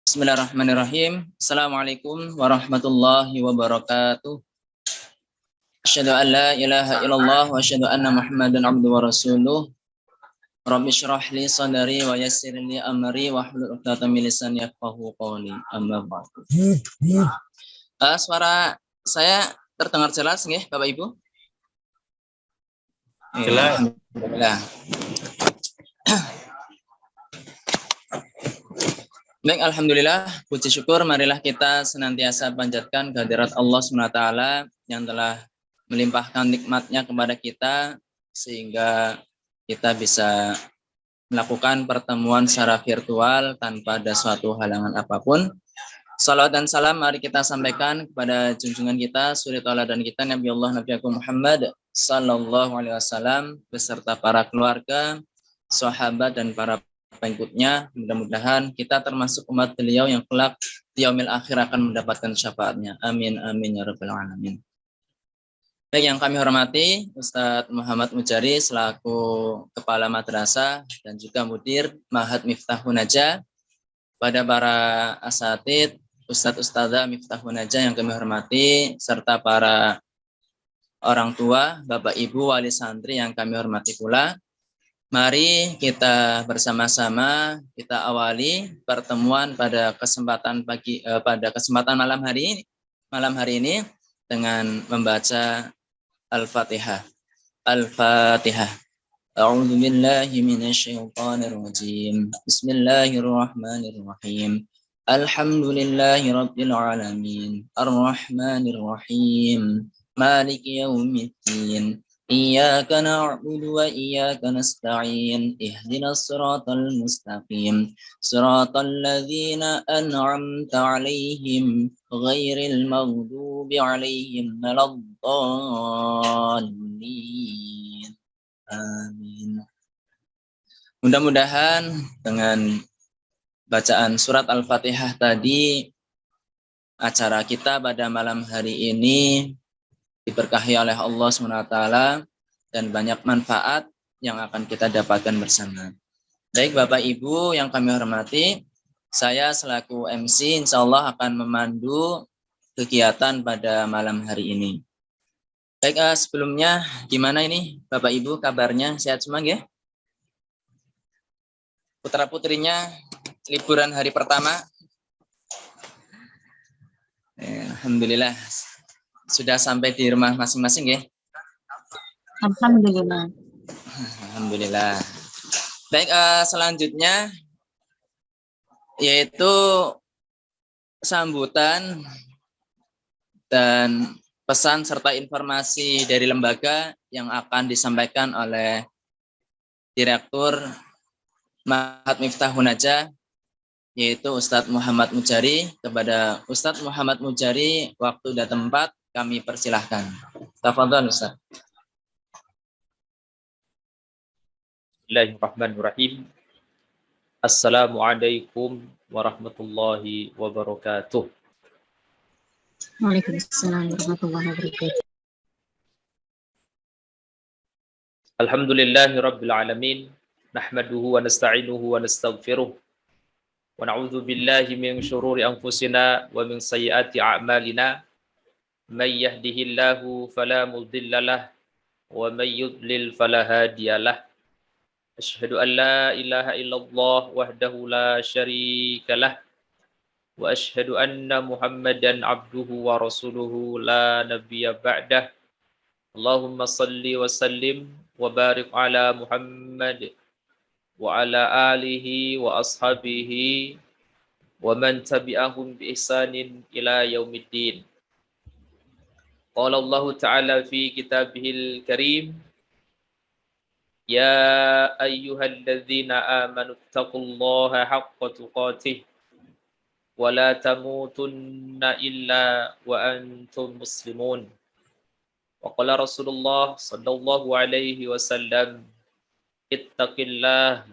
Bismillahirrahmanirrahim. Assalamualaikum warahmatullahi wabarakatuh. Asyhadu an la ilaha illallah wa asyhadu anna Muhammadan abduhu wa rasuluh. Rabbi shrah li sadri wa yassir li amri wa hlul 'uqdatam min lisani yafqahu qawli. Amma ba'du. Suara saya terdengar jelas nggih, Bapak Ibu? Jelas. Alhamdulillah. Baik, alhamdulillah, puji syukur marilah kita senantiasa panjatkan kehadirat Allah SWT yang telah melimpahkan nikmatnya kepada kita sehingga kita bisa melakukan pertemuan secara virtual tanpa ada suatu halangan apapun. Salawat dan salam mari kita sampaikan kepada junjungan kita, suri tauladan kita Nabi Allah Nabi Agung Muhammad sallallahu alaihi wasallam beserta para keluarga, sahabat dan para pengikutnya. Mudah-mudahan kita termasuk umat beliau yang kelak di yaumil akhir akan mendapatkan syafaatnya. Amin amin ya rabbal alamin. Baik, yang kami hormati Ustadz Muhammad Mujari selaku Kepala Madrasah dan juga Mudir Ma'had Miftahun Najah, pada para asatidz, Ustadz Ustadzah Miftahun Najah yang kami hormati, serta para orang tua, Bapak Ibu wali santri yang kami hormati pula. Mari kita bersama-sama kita awali pertemuan pada kesempatan malam hari ini dengan membaca Al-Fatihah. Al-Fatihah. A'udzu billahi minasyaitonir rajim. Bismillahirrahmanirrahim. Alhamdulillahi rabbil alamin. Arrahmanir rahim. Maliki yaumiddin. Iyyaka na'budu wa iyyaka nasta'in. Ihdinas siratal mustaqim. Siratal ladzina an'amta 'alaihim ghairil maghdubi 'alaihim waladdallin. Amin. Mudah-mudahan dengan bacaan surat Al-Fatihah tadi, acara kita pada malam hari ini diberkahi oleh Allah SWT dan banyak manfaat yang akan kita dapatkan bersama. Baik Bapak Ibu yang kami hormati, saya selaku MC insya Allah akan memandu kegiatan pada malam hari ini. Baik, sebelumnya gimana ini Bapak Ibu kabarnya, sehat semua ya? Putra putrinya liburan hari pertama? Alhamdulillah sudah sampai di rumah masing-masing ya? Alhamdulillah. Alhamdulillah. Baik, selanjutnya yaitu sambutan dan pesan serta informasi dari lembaga yang akan disampaikan oleh Direktur Ma'had Miftahun Najah, yaitu Ustadz Muhammad Mujari. Kepada Ustadz Muhammad Mujari, waktu dan tempat kami persilahkan. Tafadhol Ustadz. Bismillahirrahmanirrahim. Assalamualaikum warahmatullahi wabarakatuh. Waalaikumsalam warahmatullahi wabarakatuh. Alhamdulillahi rabbil alamin. Nahmaduhu wa nasta'inuhu wa nastaghfiruh. Wa na'udzu billahi min syururi anfusina wa min sayyiati a'malina. May yahdihillahu fala mudhillalah wa may yudlil fala hadiyalah. Asyhadu an la ilaha illallah wahdahu la syarikalah. Wa asyhadu anna Muhammadan abduhu wa rasuluhu la nabiyya ba'dah. Allahumma salli wa sallim wa barik ala Muhammad wa ala alihi wa ashabihi wa man tabi'ahum bi ihsanin ila yaumiddin. Qala Allah Ta'ala fi kitabihil karim, ya ayyuhalladzina amanu taqullaha haqqa tuqatih wa la tamutunna illa wa antum muslimun. Wa qala Rasulullah sallallahu alaihi wasallam, ittaqillah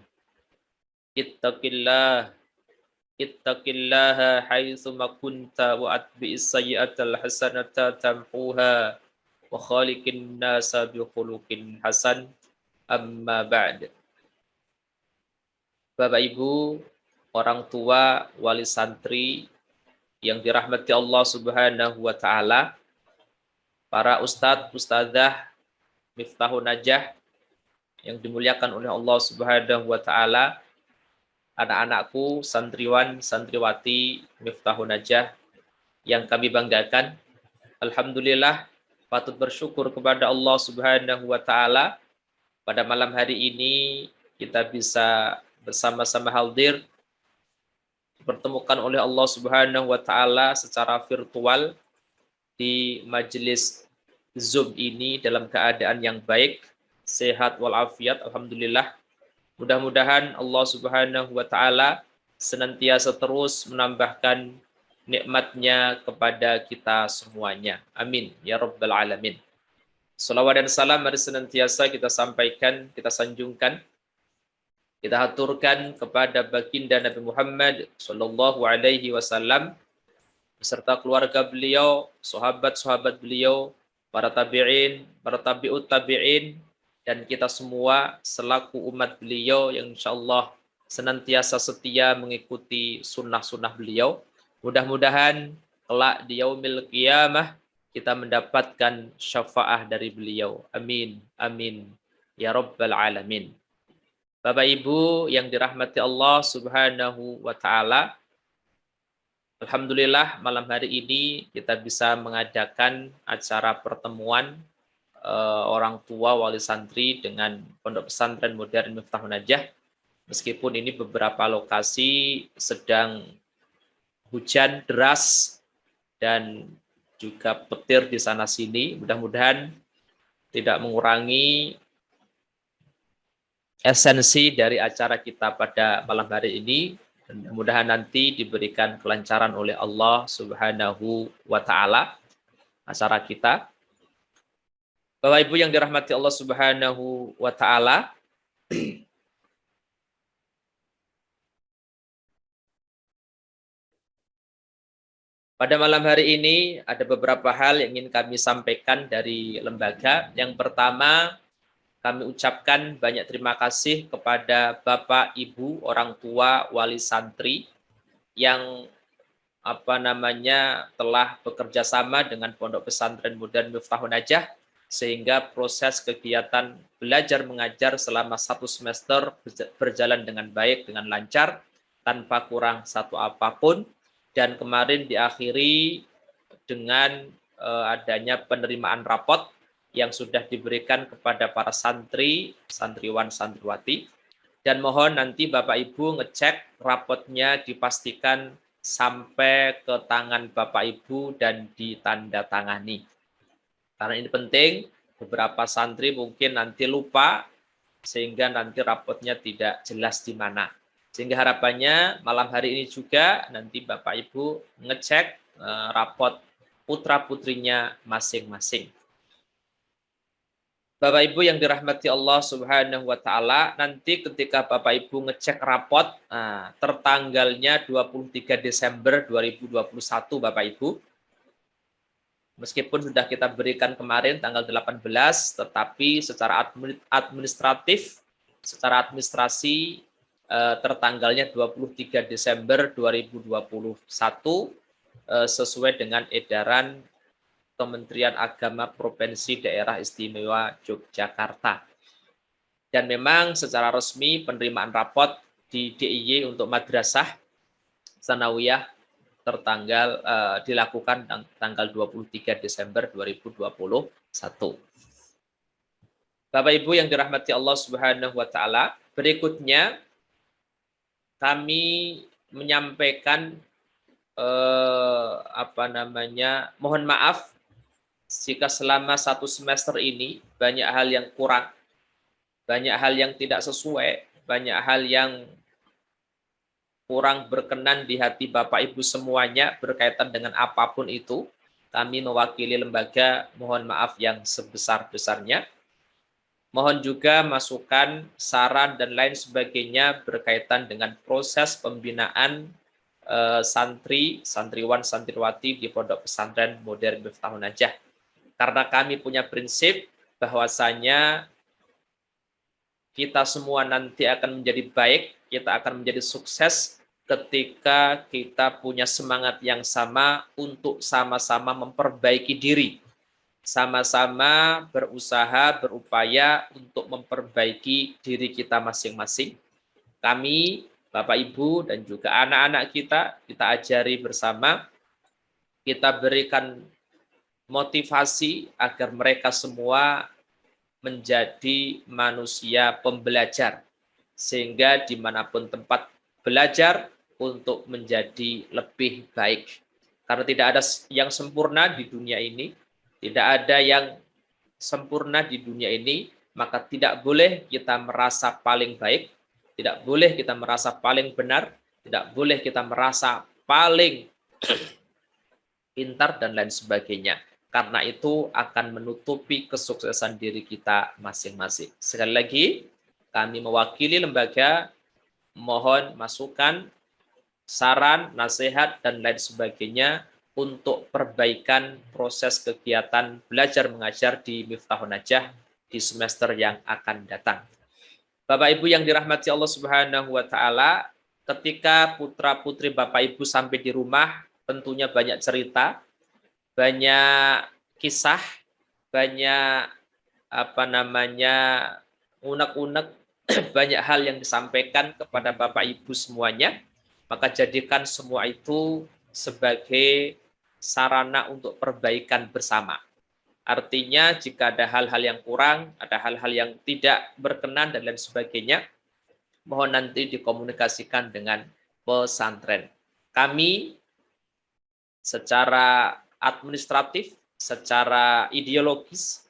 ittaqillaha haitsu ma kunta wa atbi'is sayyi'atal hasanata tamhuha wa khaliqin nasa bi khuluqin hasan. Amma ba'd. Bapak Ibu, orang tua, wali santri yang dirahmati Allah Subhanahu wa taala, para ustadz, ustadzah, Miftahun Najah yang dimuliakan oleh Allah Subhanahu wa taala, anak-anakku, santriwan, santriwati Miftahun Najah yang kami banggakan. Alhamdulillah, patut bersyukur kepada Allah Subhanahu wa taala pada malam hari ini kita bisa bersama-sama hadir dipertemukan oleh Allah Subhanahu wa taala secara virtual di majelis Zoom ini dalam keadaan yang baik, sehat walafiat, alhamdulillah. Mudah-mudahan Allah Subhanahu wa taala senantiasa terus menambahkan nikmatnya kepada kita semuanya. Amin ya rabbal alamin. Salawat dan salam mari senantiasa kita sampaikan, kita sanjungkan, kita haturkan kepada baginda Nabi Muhammad sallallahu alaihi wasallam beserta keluarga beliau, sahabat-sahabat beliau, para tabi'in, para tabi'ut tabi'in, dan kita semua selaku umat beliau yang insyaallah senantiasa setia mengikuti sunnah-sunnah beliau. Mudah-mudahan kelak di yaumil qiyamah kita mendapatkan syafaah dari beliau. Amin. Amin. Ya Rabbal Alamin. Bapak Ibu yang dirahmati Allah Subhanahu wa taala, alhamdulillah malam hari ini kita bisa mengadakan acara pertemuan orang tua wali santri dengan Pondok Pesantren Modern Miftahun Najah. Meskipun ini beberapa lokasi sedang hujan deras dan juga petir di sana sini, mudah-mudahan tidak mengurangi esensi dari acara kita pada malam hari ini. Dan mudah-mudahan nanti diberikan kelancaran oleh Allah Subhanahu wa taala acara kita. Bapak Ibu yang dirahmati Allah Subhanahu wa taala, pada malam hari ini ada beberapa hal yang ingin kami sampaikan dari lembaga. Yang pertama, kami ucapkan banyak terima kasih kepada Bapak, Ibu, orang tua, wali santri yang telah bekerja sama dengan Pondok Pesantren Modern Miftahun Najah sehingga proses kegiatan belajar mengajar selama 1 semester berjalan dengan baik, dengan lancar, tanpa kurang satu apapun, dan kemarin diakhiri dengan adanya penerimaan rapot yang sudah diberikan kepada para santri, santriwan, santriwati. Dan mohon nanti Bapak Ibu ngecek rapotnya, dipastikan sampai ke tangan Bapak Ibu dan ditandatangani. Karena ini penting, beberapa santri mungkin nanti lupa, sehingga nanti rapotnya tidak jelas di mana. Sehingga harapannya malam hari ini juga nanti Bapak Ibu ngecek rapot putra-putrinya masing-masing. Bapak Ibu yang dirahmati Allah Subhanahu wa taala, nanti ketika Bapak Ibu ngecek rapot tertanggalnya 23 Desember 2021 Bapak Ibu. Meskipun sudah kita berikan kemarin tanggal 18, tetapi secara administratif, secara administrasi tertanggalnya 23 Desember 2021 sesuai dengan edaran Kementerian Agama Provinsi Daerah Istimewa Yogyakarta. Dan memang secara resmi penerimaan rapot di DIY untuk madrasah sanawiyah dilakukan tanggal 23 Desember 2021. Bapak Ibu yang dirahmati Allah Subhanahu wa taala, berikutnya kami menyampaikan mohon maaf jika selama 1 semester ini banyak hal yang kurang, banyak hal yang tidak sesuai, banyak hal yang kurang berkenan di hati Bapak Ibu semuanya berkaitan dengan apapun itu. Kami mewakili lembaga mohon maaf yang sebesar-besarnya. Mohon juga masukan, saran, dan lain sebagainya berkaitan dengan proses pembinaan santri, santriwan, santriwati di Pondok Pesantren Modern Miftahun Najah. Karena kami punya prinsip bahwasanya kita semua nanti akan menjadi baik, kita akan menjadi sukses ketika kita punya semangat yang sama untuk sama-sama memperbaiki diri, sama-sama berusaha, berupaya untuk memperbaiki diri kita masing-masing. Kami, Bapak Ibu, dan juga anak-anak kita ajari bersama, kita berikan motivasi agar mereka semua menjadi manusia pembelajar, sehingga dimanapun tempat belajar untuk menjadi lebih baik. Karena tidak ada yang sempurna di dunia ini, tidak ada yang sempurna di dunia ini, maka tidak boleh kita merasa paling baik, tidak boleh kita merasa paling benar, tidak boleh kita merasa paling pintar, dan lain sebagainya. Karena itu akan menutupi kesuksesan diri kita masing-masing. Sekali lagi, kami mewakili lembaga, mohon masukan, saran, nasihat, dan lain sebagainya untuk perbaikan proses kegiatan belajar mengajar di Miftahun Najah di semester yang akan datang. Bapak Ibu yang dirahmati Allah Subhanahu wa taala, ketika putra-putri Bapak Ibu sampai di rumah, tentunya banyak cerita, banyak kisah, banyak unek-unek, banyak hal yang disampaikan kepada Bapak Ibu semuanya. Maka jadikan semua itu sebagai sarana untuk perbaikan bersama. Artinya jika ada hal-hal yang kurang, ada hal-hal yang tidak berkenan dan lain sebagainya, mohon nanti dikomunikasikan dengan pesantren. Kami secara administratif, secara ideologis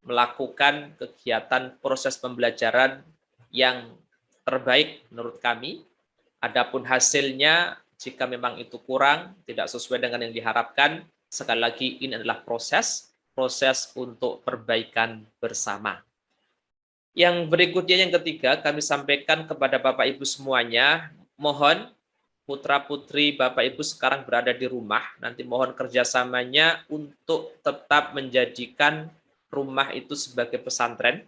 melakukan kegiatan proses pembelajaran yang terbaik menurut kami. Adapun hasilnya, jika memang itu kurang, tidak sesuai dengan yang diharapkan, sekali lagi ini adalah proses untuk perbaikan bersama. Yang berikutnya, yang ketiga, kami sampaikan kepada Bapak Ibu semuanya, mohon putra-putri Bapak Ibu sekarang berada di rumah, nanti mohon kerjasamanya untuk tetap menjadikan rumah itu sebagai pesantren,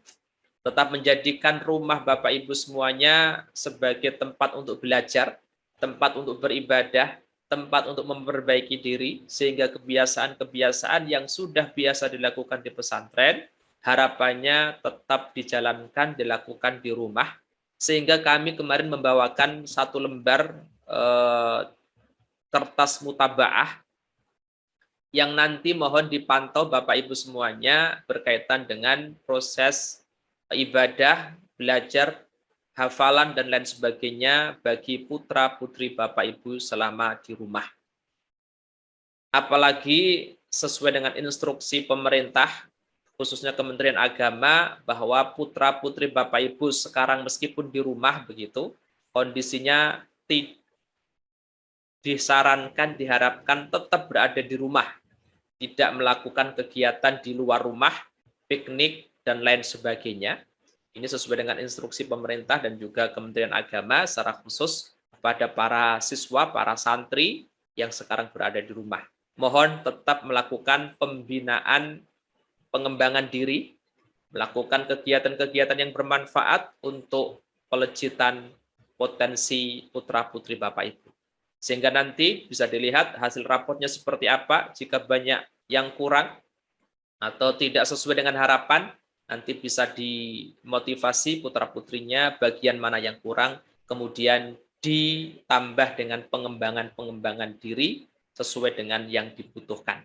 tetap menjadikan rumah Bapak Ibu semuanya sebagai tempat untuk belajar, tempat untuk beribadah, tempat untuk memperbaiki diri, sehingga kebiasaan-kebiasaan yang sudah biasa dilakukan di pesantren, harapannya tetap dijalankan, dilakukan di rumah, sehingga kami kemarin membawakan satu lembar kertas mutabaah yang nanti mohon dipantau Bapak Ibu semuanya berkaitan dengan proses ibadah, belajar, hafalan, dan lain sebagainya bagi putra-putri Bapak Ibu selama di rumah. Apalagi sesuai dengan instruksi pemerintah, khususnya Kementerian Agama, bahwa putra-putri Bapak Ibu sekarang meskipun di rumah begitu, kondisinya disarankan, diharapkan tetap berada di rumah, tidak melakukan kegiatan di luar rumah, piknik, dan lain sebagainya. Ini sesuai dengan instruksi pemerintah dan juga Kementerian Agama secara khusus kepada para siswa, para santri yang sekarang berada di rumah. Mohon tetap melakukan pembinaan, pengembangan diri, melakukan kegiatan-kegiatan yang bermanfaat untuk pelejitan potensi putra-putri Bapak Ibu. Sehingga nanti bisa dilihat hasil raportnya seperti apa, jika banyak yang kurang atau tidak sesuai dengan harapan, nanti bisa dimotivasi putra-putrinya bagian mana yang kurang, kemudian ditambah dengan pengembangan diri sesuai dengan yang dibutuhkan.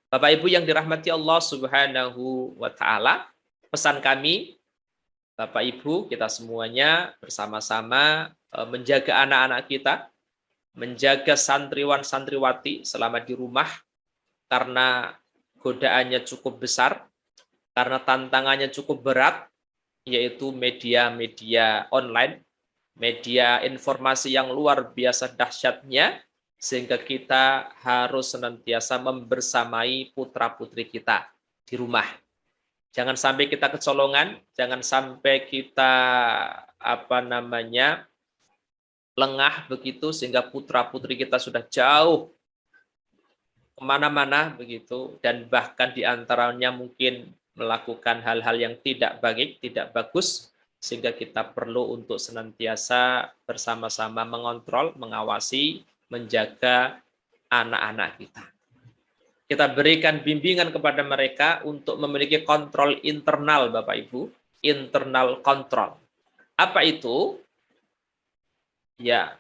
Bapak Ibu yang dirahmati Allah Subhanahu wa taala, pesan kami, Bapak Ibu, kita semuanya bersama-sama menjaga anak-anak kita, menjaga santriwan-santriwati selama di rumah, karena godaannya cukup besar, karena tantangannya cukup berat, yaitu media-media online, media informasi yang luar biasa dahsyatnya, sehingga kita harus senantiasa membersamai putra-putri kita di rumah. Jangan sampai kita kecolongan, jangan sampai kita lengah begitu, sehingga putra-putri kita sudah jauh kemana-mana begitu, dan bahkan diantaranya mungkin melakukan hal-hal yang tidak baik, tidak bagus, sehingga kita perlu untuk senantiasa bersama-sama mengontrol, mengawasi, menjaga anak-anak kita. Kita berikan bimbingan kepada mereka untuk memiliki kontrol internal, Bapak Ibu, internal kontrol. Apa itu? Ya,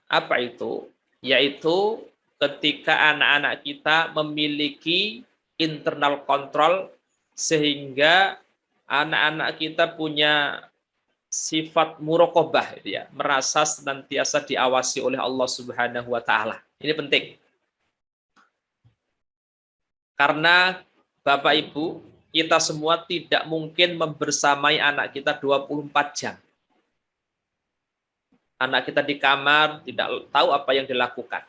apa itu? Yaitu ketika anak-anak kita memiliki internal kontrol sehingga anak-anak kita punya sifat muraqabah, ya, merasa senantiasa diawasi oleh Allah Subhanahu wa taala. Ini penting. Karena Bapak Ibu, kita semua tidak mungkin membersamai anak kita 24 jam. Anak kita di kamar tidak tahu apa yang dilakukan.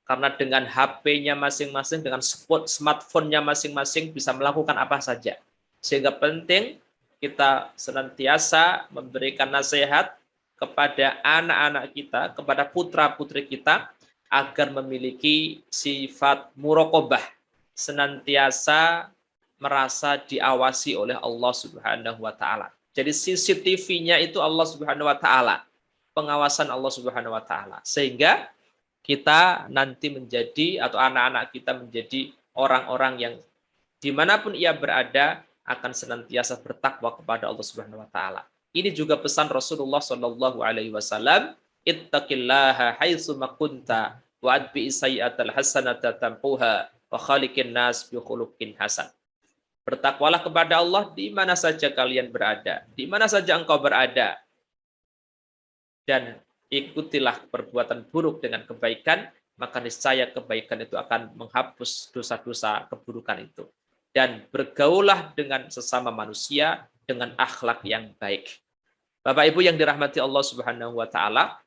Karena dengan HP-nya masing-masing, dengan smartphone-nya masing-masing bisa melakukan apa saja. Sehingga penting kita senantiasa memberikan nasihat kepada anak-anak kita, kepada putra-putri kita, agar memiliki sifat muraqabah, senantiasa merasa diawasi oleh Allah Subhanahu wa taala. Jadi CCTV-nya itu Allah Subhanahu wa taala, pengawasan Allah Subhanahu wa taala. Sehingga kita nanti menjadi, atau anak-anak kita menjadi orang-orang yang dimanapun ia berada akan senantiasa bertakwa kepada Allah Subhanahu wa taala. Ini juga pesan Rasulullah Shallallahu alaihi wasallam, ittaqillaha haitsu ma kunta wa atbi sayyi'atal hasanata tamhuha wa khaliqin nas bi khuluqin hasan. Bertakwalah kepada Allah di mana saja kalian berada, di mana saja engkau berada. Dan ikutilah perbuatan buruk dengan kebaikan, maka niscaya kebaikan itu akan menghapus dosa-dosa keburukan itu. Dan bergaulah dengan sesama manusia dengan akhlak yang baik. Bapak Ibu yang dirahmati Allah Subhanahu wa taala,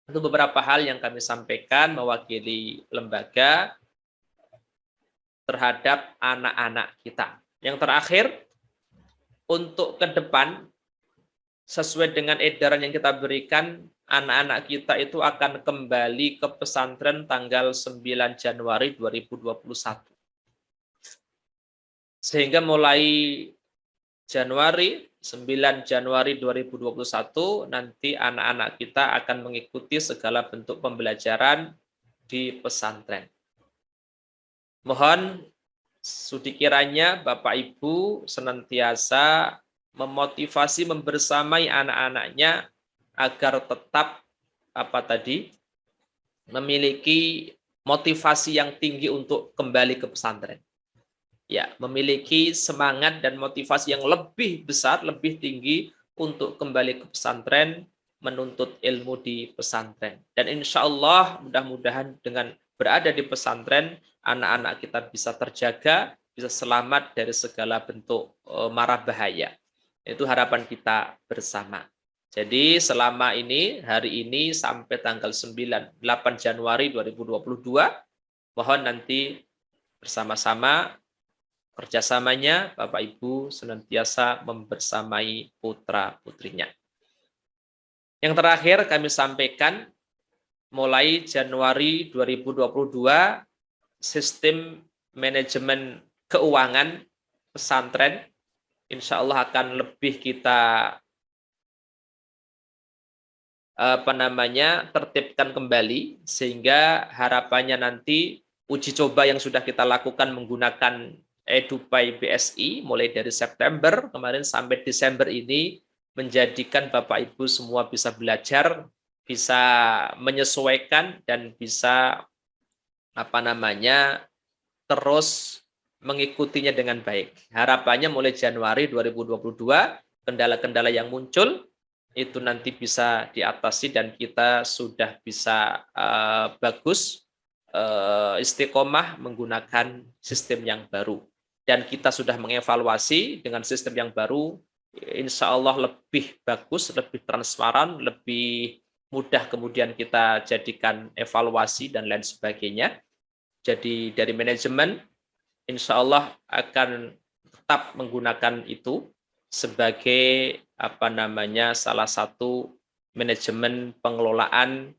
itu beberapa hal yang kami sampaikan mewakili lembaga terhadap anak-anak kita. Yang terakhir, untuk ke depan, sesuai dengan edaran yang kita berikan, anak-anak kita itu akan kembali ke pesantren tanggal 9 Januari 2021. Sehingga mulai Januari, 9 Januari 2021, nanti anak-anak kita akan mengikuti segala bentuk pembelajaran di pesantren. Mohon sudi kiranya Bapak Ibu senantiasa memotivasi, membersamai anak-anaknya agar tetap memiliki motivasi yang tinggi untuk kembali ke pesantren. Ya, memiliki semangat dan motivasi yang lebih besar, lebih tinggi untuk kembali ke pesantren, menuntut ilmu di pesantren. Dan insya Allah mudah-mudahan dengan berada di pesantren, anak-anak kita bisa terjaga, bisa selamat dari segala bentuk mara bahaya. Itu harapan kita bersama. Jadi selama ini, hari ini sampai tanggal 8 Januari 2022, mohon nanti bersama-sama, kerjasamanya Bapak Ibu senantiasa membersamai putra-putrinya. Yang terakhir kami sampaikan, mulai Januari 2022, sistem manajemen keuangan pesantren insya Allah akan lebih kita tertibkan kembali, sehingga harapannya nanti uji coba yang sudah kita lakukan menggunakan EduPay BSI mulai dari September kemarin sampai Desember ini menjadikan Bapak Ibu semua bisa belajar, bisa menyesuaikan, dan bisa terus mengikutinya dengan baik. Harapannya mulai Januari 2022, kendala-kendala yang muncul itu nanti bisa diatasi dan kita sudah bisa bagus istiqomah menggunakan sistem yang baru. Dan kita sudah mengevaluasi dengan sistem yang baru, insya Allah lebih bagus, lebih transparan, lebih mudah kemudian kita jadikan evaluasi dan lain sebagainya. Jadi dari manajemen, insya Allah akan tetap menggunakan itu sebagai salah satu manajemen pengelolaan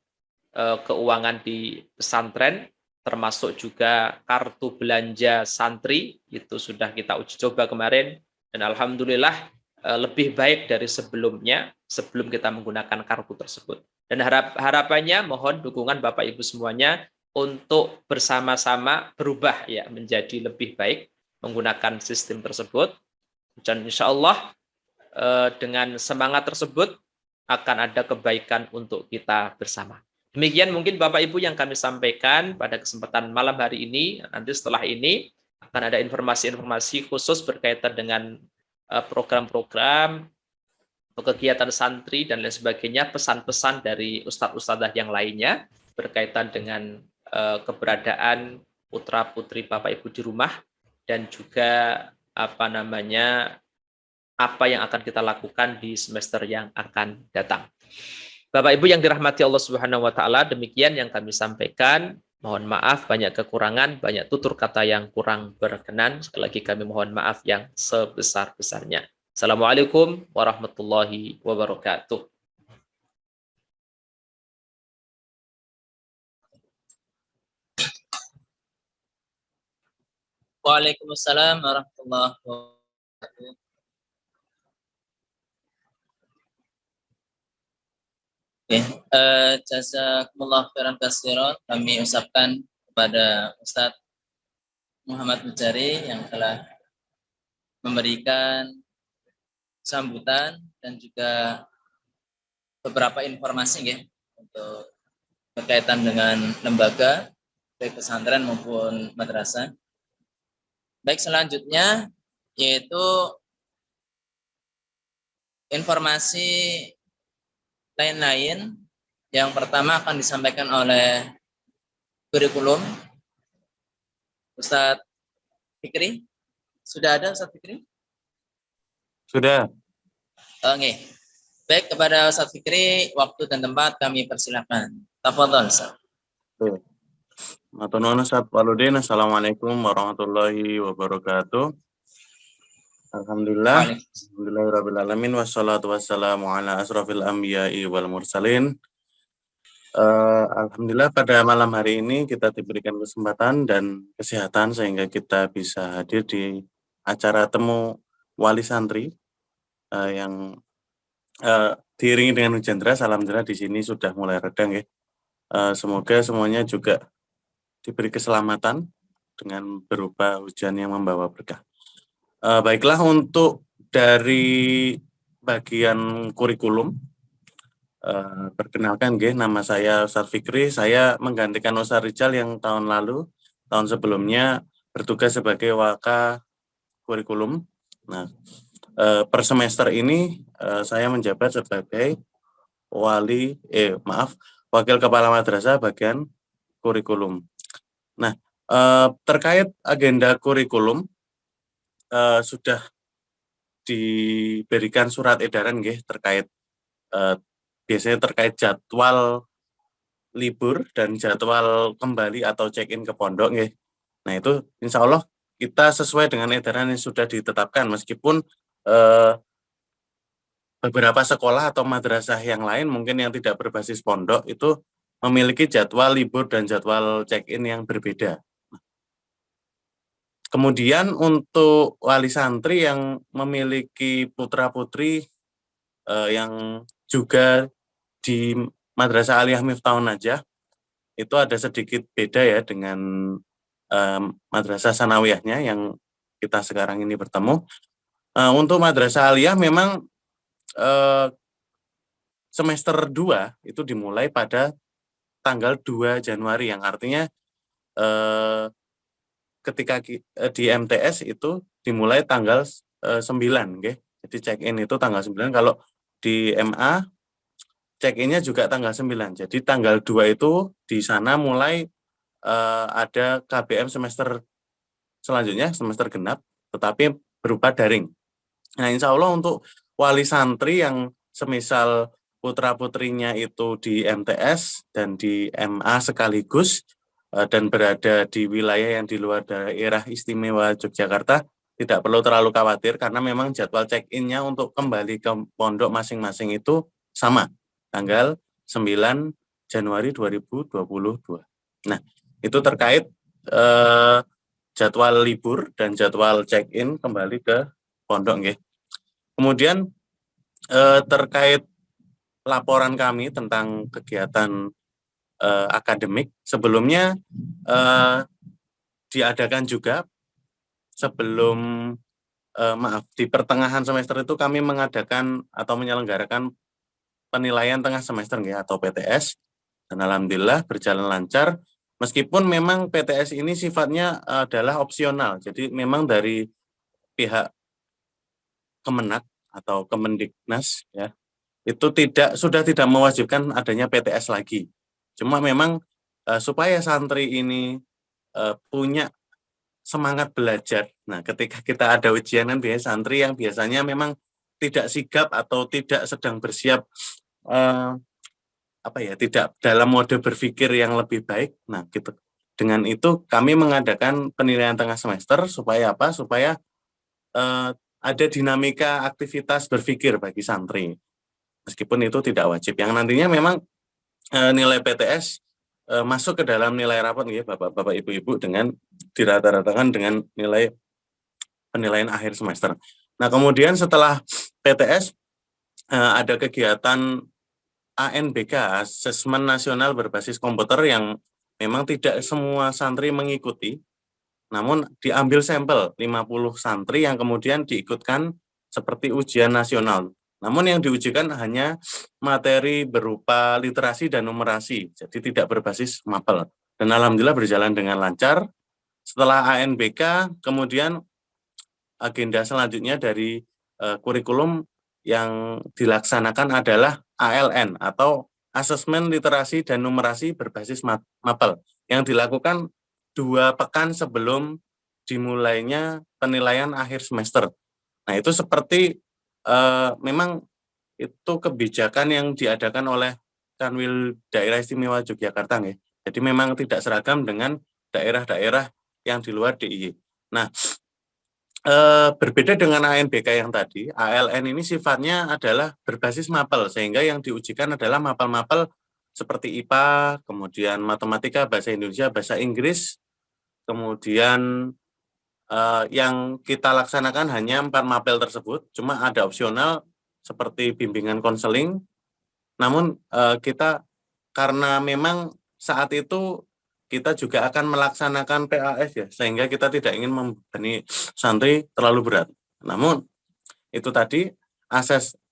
keuangan di pesantren, termasuk juga kartu belanja santri, itu sudah kita uji coba kemarin, dan alhamdulillah lebih baik dari sebelumnya sebelum kita menggunakan kartu tersebut. Dan harapannya mohon dukungan Bapak Ibu semuanya untuk bersama-sama berubah ya menjadi lebih baik menggunakan sistem tersebut. Dan insya Allah dengan semangat tersebut akan ada kebaikan untuk kita bersama. Demikian mungkin Bapak Ibu yang kami sampaikan pada kesempatan malam hari ini. Nanti setelah ini akan ada informasi-informasi khusus berkaitan dengan program-program, kegiatan santri dan lain sebagainya, pesan-pesan dari ustadz-ustadzah yang lainnya berkaitan dengan keberadaan putra-putri Bapak Ibu di rumah dan juga apa yang akan kita lakukan di semester yang akan datang. Bapak Ibu yang dirahmati Allah Subhanahu wa taala, demikian yang kami sampaikan. Mohon maaf banyak kekurangan, banyak tutur kata yang kurang berkenan. Sekali lagi kami mohon maaf yang sebesar-besarnya. Assalamualaikum warahmatullahi wabarakatuh. Waalaikumsalam warahmatullahi wabarakatuh. Oke, jazakumullah khairan katsiran kami ucapkan kepada Ustadz Muhammad Mujari yang telah memberikan sambutan dan juga beberapa informasi ya untuk berkaitan dengan lembaga baik pesantren maupun madrasah. Baik, selanjutnya yaitu informasi lain-lain. Yang pertama akan disampaikan oleh kurikulum Ustadz Fikri. Sudah ada Ustadz Fikri? Sudah. Oke. Baik, kepada Ustadz Fikri, waktu dan tempat kami persilakan. Tafadhol, Ustadz. Matur nuwun Ustadz Waludin. Assalamualaikum warahmatullahi wabarakatuh. Alhamdulillah. Alhamdulillahirrahmanirrahim. Wassalatu wassalamu ala asrafil anbiya'i wal mursalin. Alhamdulillah pada malam hari ini kita diberikan kesempatan dan kesehatan sehingga kita bisa hadir di acara temu wali santri yang diiringi dengan hujan deras. Alhamdulillah di sini sudah mulai redang ya. Semoga semuanya juga diberi keselamatan dengan berupa hujan yang membawa berkah. Baiklah, untuk dari bagian kurikulum, perkenalkan nama saya Ustadz Fikri. Saya menggantikan Ustadz Rijal yang tahun sebelumnya bertugas sebagai waka kurikulum. Nah, per semester ini saya menjabat sebagai wakil kepala madrasah bagian kurikulum. Nah, terkait agenda kurikulum sudah diberikan surat edaran terkait biasanya terkait jadwal libur dan jadwal kembali atau check-in ke pondok Nah, itu insya Allah kita sesuai dengan edaran yang sudah ditetapkan, meskipun beberapa sekolah atau madrasah yang lain mungkin yang tidak berbasis pondok itu memiliki jadwal libur dan jadwal check-in yang berbeda. Kemudian untuk wali santri yang memiliki putra-putri yang juga di Madrasah Aliyah Miftahun Najah, itu ada sedikit beda ya dengan Madrasah Sanawiyahnya yang kita sekarang ini bertemu. Untuk Madrasah Aliyah memang semester 2 itu dimulai pada tanggal 2 Januari, yang artinya ketika di MTS itu dimulai tanggal 9, jadi check-in itu tanggal 9. Kalau di MA check-in-nya juga tanggal 9. Jadi tanggal 2 itu di sana mulai ada KBM semester selanjutnya, semester genap, tetapi berupa daring. Nah, insya Allah untuk wali santri yang semisal putra-putrinya itu di MTS dan di MA sekaligus dan berada di wilayah yang di luar daerah istimewa Yogyakarta, tidak perlu terlalu khawatir karena memang jadwal check-in-nya untuk kembali ke pondok masing-masing itu sama, tanggal 9 Januari 2022. Nah, itu terkait jadwal libur dan jadwal check-in kembali ke pondok. Kemudian terkait laporan kami tentang kegiatan akademik, sebelumnya diadakan juga sebelum di pertengahan semester itu kami mengadakan atau menyelenggarakan penilaian tengah semester ya, atau PTS, dan alhamdulillah berjalan lancar. Meskipun memang PTS ini sifatnya adalah opsional, jadi memang dari pihak Kemenak atau Kemendiknas ya, itu sudah tidak mewajibkan adanya PTS lagi. Cuma memang supaya santri ini punya semangat belajar. Nah, ketika kita ada ujian kan biasanya santri yang biasanya memang tidak sigap atau tidak sedang bersiap tidak dalam mode berpikir yang lebih baik. Nah, gitu. Dengan itu kami mengadakan penilaian tengah semester supaya apa? Supaya ada dinamika aktivitas berpikir bagi santri. Meskipun itu tidak wajib. Yang nantinya memang nilai PTS masuk ke dalam nilai rapot ya Bapak Ibu dengan dirata-ratakan dengan nilai penilaian akhir semester. Nah, kemudian setelah PTS ada kegiatan ANBK, Asesmen Nasional Berbasis Komputer, yang memang tidak semua santri mengikuti, namun diambil sampel 50 santri yang kemudian diikutkan seperti ujian nasional. Namun yang diujikan hanya materi berupa literasi dan numerasi, jadi tidak berbasis mapel. Dan alhamdulillah berjalan dengan lancar. Setelah ANBK, kemudian agenda selanjutnya dari kurikulum yang dilaksanakan adalah ALN atau Asesmen Literasi dan Numerasi Berbasis Mapel, yang dilakukan 2 pekan sebelum dimulainya penilaian akhir semester. Nah, itu seperti memang itu kebijakan yang diadakan oleh Kanwil Daerah Istimewa Yogyakarta ya. Jadi memang tidak seragam dengan daerah-daerah yang di luar DIY. Nah, berbeda dengan ANBK yang tadi, ALN ini sifatnya adalah berbasis mapel, sehingga yang diujikan adalah mapel-mapel seperti IPA, kemudian matematika, bahasa Indonesia, bahasa Inggris, kemudian yang kita laksanakan hanya 4 mapel tersebut, cuma ada opsional seperti bimbingan konseling. Namun kita karena memang saat itu kita juga akan melaksanakan PAS ya, sehingga kita tidak ingin membebani santri terlalu berat. Namun itu tadi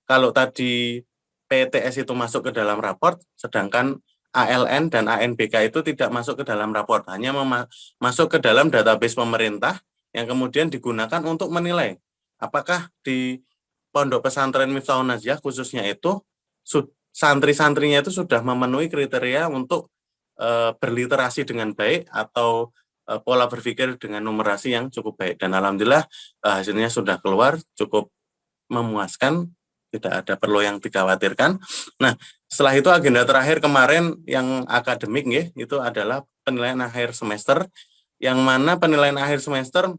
kalau tadi PTS itu masuk ke dalam raport, sedangkan ALN dan ANBK itu tidak masuk ke dalam raport, hanya masuk ke dalam database pemerintah yang kemudian digunakan untuk menilai apakah di Pondok Pesantren Miftahun Naziah khususnya itu santri-santrinya itu sudah memenuhi kriteria untuk berliterasi dengan baik atau pola berpikir dengan numerasi yang cukup baik. Dan alhamdulillah hasilnya sudah keluar cukup memuaskan, tidak ada perlu yang dikhawatirkan. Nah, setelah itu agenda terakhir kemarin yang akademik ya, itu adalah penilaian akhir semester, yang mana penilaian akhir semester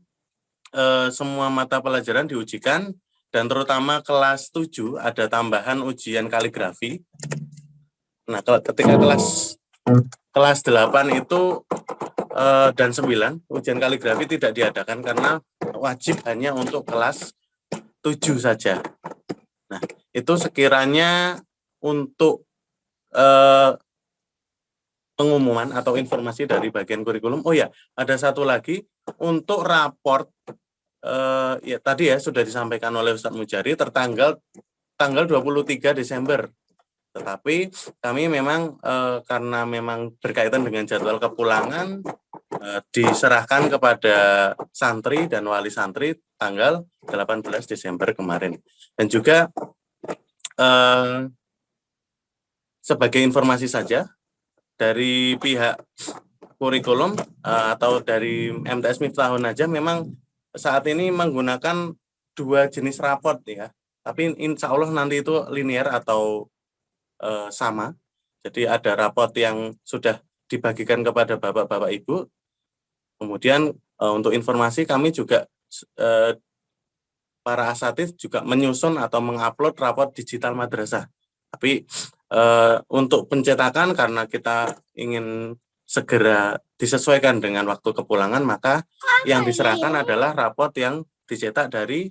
semua mata pelajaran diujikan, dan terutama kelas 7 ada tambahan ujian kaligrafi. Nah, ketika kelas 8 itu dan 9 ujian kaligrafi tidak diadakan karena wajib hanya untuk kelas 7 saja. Nah, itu sekiranya untuk pengumuman atau informasi dari bagian kurikulum. Oh ya, ada satu lagi untuk raport ya tadi ya sudah disampaikan oleh Ustadz Mujari tanggal 23 Desember. Tetapi kami memang karena memang berkaitan dengan jadwal kepulangan diserahkan kepada santri dan wali santri tanggal 18 Desember kemarin. Dan juga sebagai informasi saja dari pihak kurikulum atau dari MTS Miftahun Najah memang saat ini menggunakan 2 jenis raport ya. Tapi insya Allah nanti itu linear atau sama. Jadi ada raport yang sudah dibagikan kepada Bapak-Bapak Ibu. Kemudian untuk informasi kami juga para asatidz juga menyusun atau mengupload raport digital madrasah. Tapi untuk pencetakan karena kita ingin segera disesuaikan dengan waktu kepulangan, maka yang diserahkan adalah raport yang dicetak dari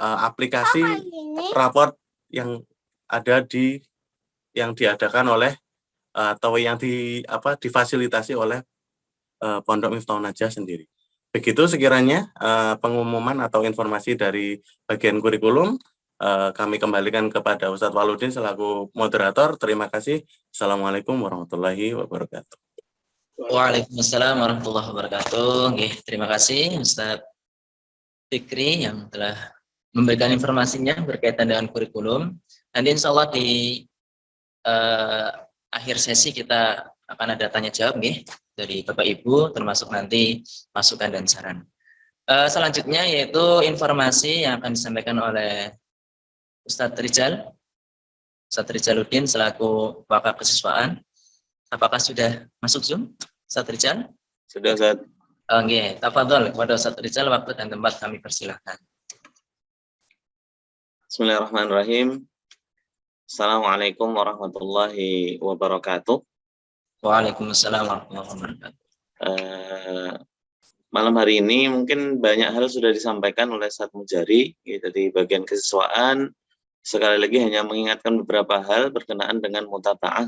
aplikasi raport yang ada yang diadakan oleh atau yang difasilitasi oleh Pondok Miftahun Najah sendiri. Begitu sekiranya pengumuman atau informasi dari bagian kurikulum. Kami kembalikan kepada Ustadz Waluddin selaku moderator. Terima kasih. Assalamualaikum warahmatullahi wabarakatuh. Waalaikumsalam warahmatullahi wabarakatuh. Oke, terima kasih Ustadz Fikri yang telah memberikan informasinya berkaitan dengan kurikulum. Nanti insya Allah di akhir sesi kita akan ada tanya jawab nih dari Bapak Ibu, termasuk nanti masukan dan saran. Selanjutnya yaitu informasi yang akan disampaikan oleh Ustadz Rijaluddin selaku wakaf kesiswaan. Apakah sudah masuk Zoom, Ustadz Rijal? Sudah, Ustadz. Oke, tafadhol kepada Ustadz Rijal, waktu dan tempat kami persilahkan. Bismillahirrahmanirrahim. Assalamualaikum warahmatullahi wabarakatuh. Waalaikumsalam warahmatullahi wabarakatuh. Malam hari ini mungkin banyak hal sudah disampaikan oleh Ustadz Mujari dari bagian kesiswaan. Sekali lagi hanya mengingatkan beberapa hal berkenaan dengan mutaba'ah.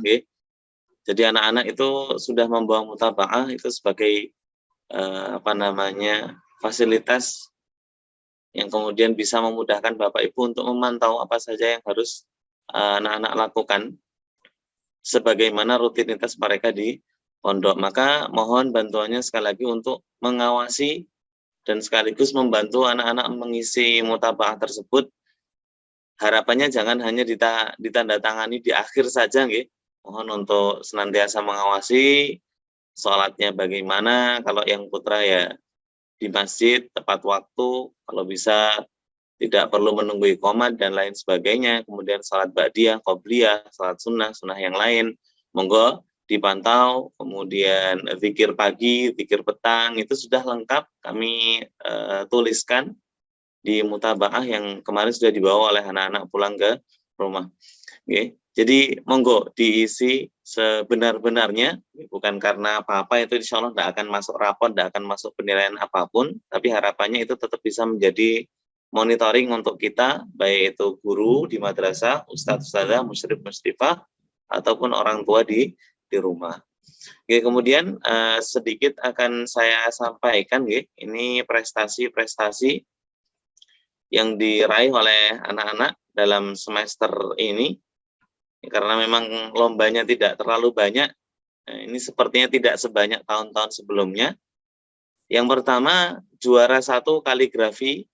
Jadi anak-anak itu sudah membawa mutaba'ah itu sebagai fasilitas yang kemudian bisa memudahkan Bapak Ibu untuk memantau apa saja yang harus anak-anak lakukan sebagaimana rutinitas mereka di pondok. Maka mohon bantuannya sekali lagi untuk mengawasi dan sekaligus membantu anak-anak mengisi mutaba'ah tersebut. Harapannya jangan hanya ditandatangani di akhir saja, nggih. Mohon untuk senantiasa mengawasi sholatnya bagaimana. Kalau yang putra ya di masjid tepat waktu, kalau bisa tidak perlu menunggu iqamah dan lain sebagainya. Kemudian sholat ba'diyah, qobliyah, sholat sunnah yang lain, monggo dipantau. Kemudian zikir pagi, zikir petang itu sudah lengkap kami tuliskan di mutaba'ah yang kemarin sudah dibawa oleh anak-anak pulang ke rumah. Oke. Jadi monggo diisi sebenar-benarnya, bukan karena apa-apa itu insya Allah tidak akan masuk rapor, tidak akan masuk penilaian apapun, tapi harapannya itu tetap bisa menjadi monitoring untuk kita, baik itu guru di madrasah, ustadz, ustadzah, musyrif, musyrifah, ataupun orang tua di rumah. Oke, kemudian sedikit akan saya sampaikan, ini prestasi-prestasi yang diraih oleh anak-anak dalam semester ini, karena memang lombanya tidak terlalu banyak. Ini sepertinya tidak sebanyak tahun-tahun sebelumnya. Yang pertama, juara 1 kaligrafi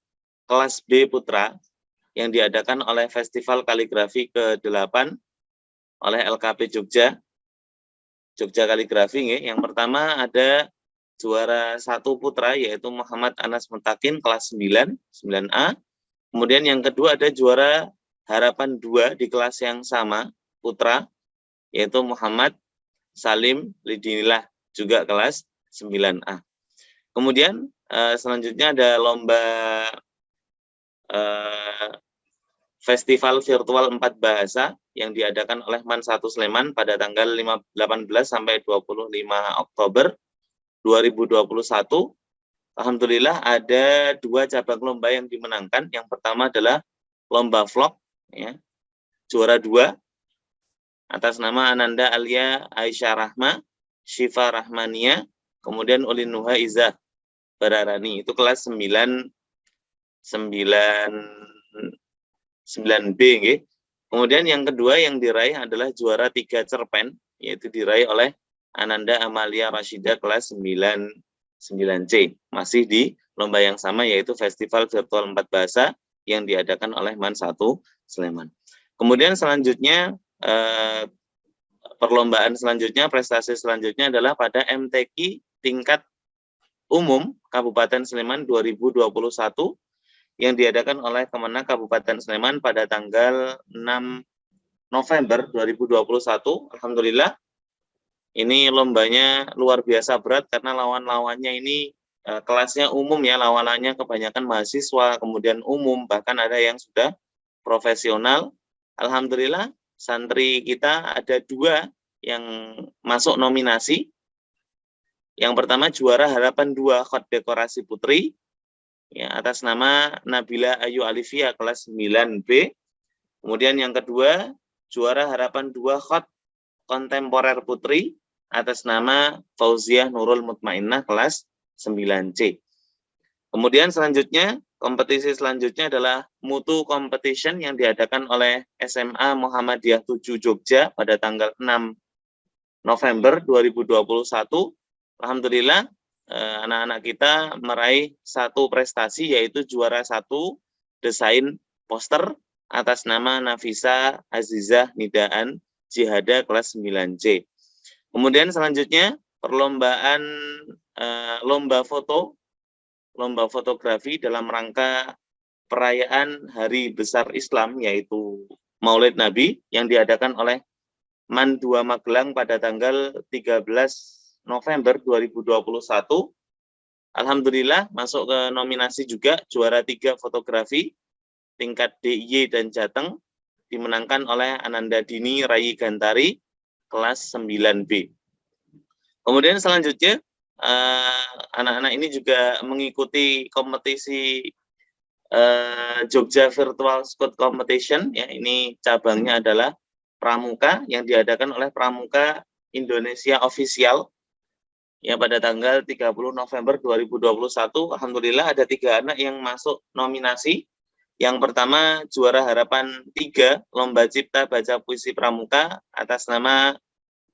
kelas B Putra yang diadakan oleh Festival Kaligrafi ke-8 oleh LKP Jogja Kaligrafi. Yang pertama ada juara 1 Putra yaitu Muhammad Anas Mutakin kelas 9A. Kemudian yang kedua ada juara harapan 2 di kelas yang sama, Putra, yaitu Muhammad Salim Lidinillah, juga kelas 9A. Kemudian selanjutnya ada lomba festival virtual 4 bahasa yang diadakan oleh MAN 1 Sleman pada tanggal 18 sampai 25 Oktober 2021. Alhamdulillah ada 2 cabang lomba yang dimenangkan. Yang pertama adalah lomba vlog, ya, juara 2 atas nama Ananda Alia Aisyah Rahma, Syifa Rahmania, kemudian Ulin Nuha Izzah Bararani, itu kelas 9B. Kemudian yang kedua yang diraih adalah juara 3 cerpen, yaitu diraih oleh Ananda Amalia Rashida kelas 9C, masih di lomba yang sama yaitu Festival Virtual 4 Bahasa yang diadakan oleh MAN 1 Sleman. Kemudian selanjutnya perlombaan selanjutnya, prestasi selanjutnya adalah pada MTQ tingkat umum Kabupaten Sleman 2021 yang diadakan oleh Kemenak Kabupaten Sleman pada tanggal 6 November 2021. Alhamdulillah ini lombanya luar biasa berat karena lawan-lawannya ini kelasnya umum, ya, lawanannya kebanyakan mahasiswa, kemudian umum, bahkan ada yang sudah profesional. Alhamdulillah santri kita ada 2 yang masuk nominasi. Yang pertama juara harapan 2 khot dekorasi putri, ya, atas nama Nabila Ayu Alifia kelas 9B. Kemudian yang kedua, juara harapan 2 khot kontemporer putri atas nama Fauziah Nurul Mutmainnah kelas 9C. Kemudian selanjutnya, kompetisi selanjutnya adalah mutu competition yang diadakan oleh SMA Muhammadiyah 7 Jogja pada tanggal 6 November 2021. Alhamdulillah, anak-anak kita meraih satu prestasi, yaitu juara 1 desain poster atas nama Nafisa Azizah Nidaan Jihada kelas 9C. Kemudian selanjutnya perlombaan lomba fotografi dalam rangka perayaan Hari Besar Islam, yaitu Maulid Nabi, yang diadakan oleh MAN 2 Magelang pada tanggal 13 November 2021. Alhamdulillah masuk ke nominasi juga, juara 3 fotografi tingkat DIY dan Jateng, dimenangkan oleh Ananda Dini Rai Gantari kelas 9B. Kemudian selanjutnya anak-anak ini juga mengikuti kompetisi Jogja Virtual Scout Competition, ya, ini cabangnya adalah Pramuka yang diadakan oleh Pramuka Indonesia Official, ya, pada tanggal 30 November 2021. Alhamdulillah ada 3 anak yang masuk nominasi. Yang pertama, juara harapan 3 lomba cipta baca puisi Pramuka atas nama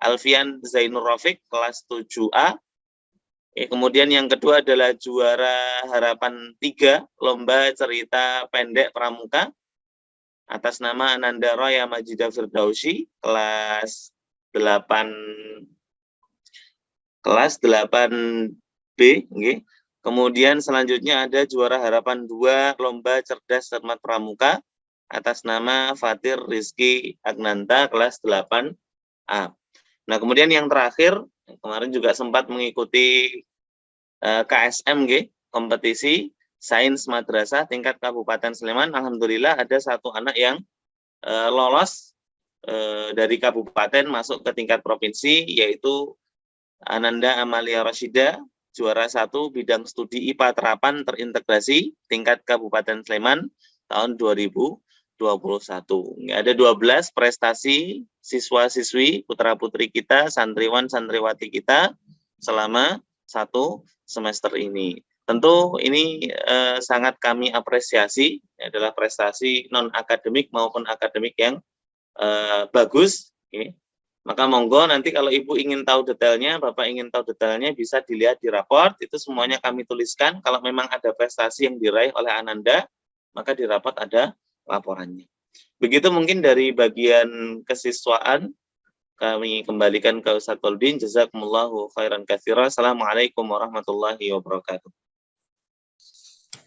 Alfian Zainur Rafiq kelas 7A. Kemudian yang kedua adalah juara harapan 3 lomba cerita pendek Pramuka atas nama Ananda Roya Majidah Firdausi kelas 8B. Okay. Kemudian selanjutnya ada juara harapan 2 lomba cerdas cermat Pramuka atas nama Fatir Rizky Agnanta kelas 8A. Nah, kemudian yang terakhir, kemarin juga sempat mengikuti KSM, kompetisi Sains Madrasah tingkat Kabupaten Sleman. Alhamdulillah ada 1 anak yang lolos dari kabupaten masuk ke tingkat provinsi, yaitu Ananda Amalia Rashida, juara 1 bidang studi IPA terapan terintegrasi tingkat Kabupaten Sleman tahun 2021. Ada 12 prestasi siswa-siswi putra-putri kita, santriwan santriwati kita selama 1 semester ini. Tentu ini sangat kami apresiasi, adalah prestasi non akademik maupun akademik yang bagus. Maka monggo nanti kalau Ibu ingin tahu detailnya, Bapak ingin tahu detailnya, bisa dilihat di raport, itu semuanya kami tuliskan. Kalau memang ada prestasi yang diraih oleh Ananda, maka di raport ada laporannya. Begitu mungkin dari bagian kesiswaan, kami kembalikan ke Ustaz Koldin. Jazakumullahu khairan katsira. Assalamualaikum warahmatullahi wabarakatuh.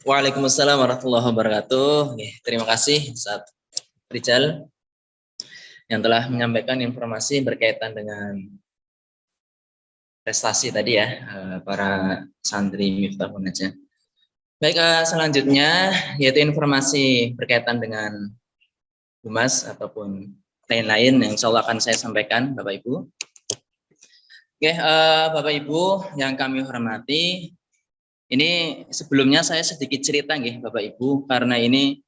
Waalaikumsalam warahmatullahi wabarakatuh. Terima kasih Ustaz Rijal yang telah menyampaikan informasi berkaitan dengan prestasi tadi, ya, para santri Miftahun Najah. Baik, selanjutnya yaitu informasi berkaitan dengan humas ataupun lain-lain yang insya Allah akan saya sampaikan, Bapak Ibu. Oke, Bapak Ibu yang kami hormati, ini sebelumnya saya sedikit cerita, Bapak Ibu, karena ini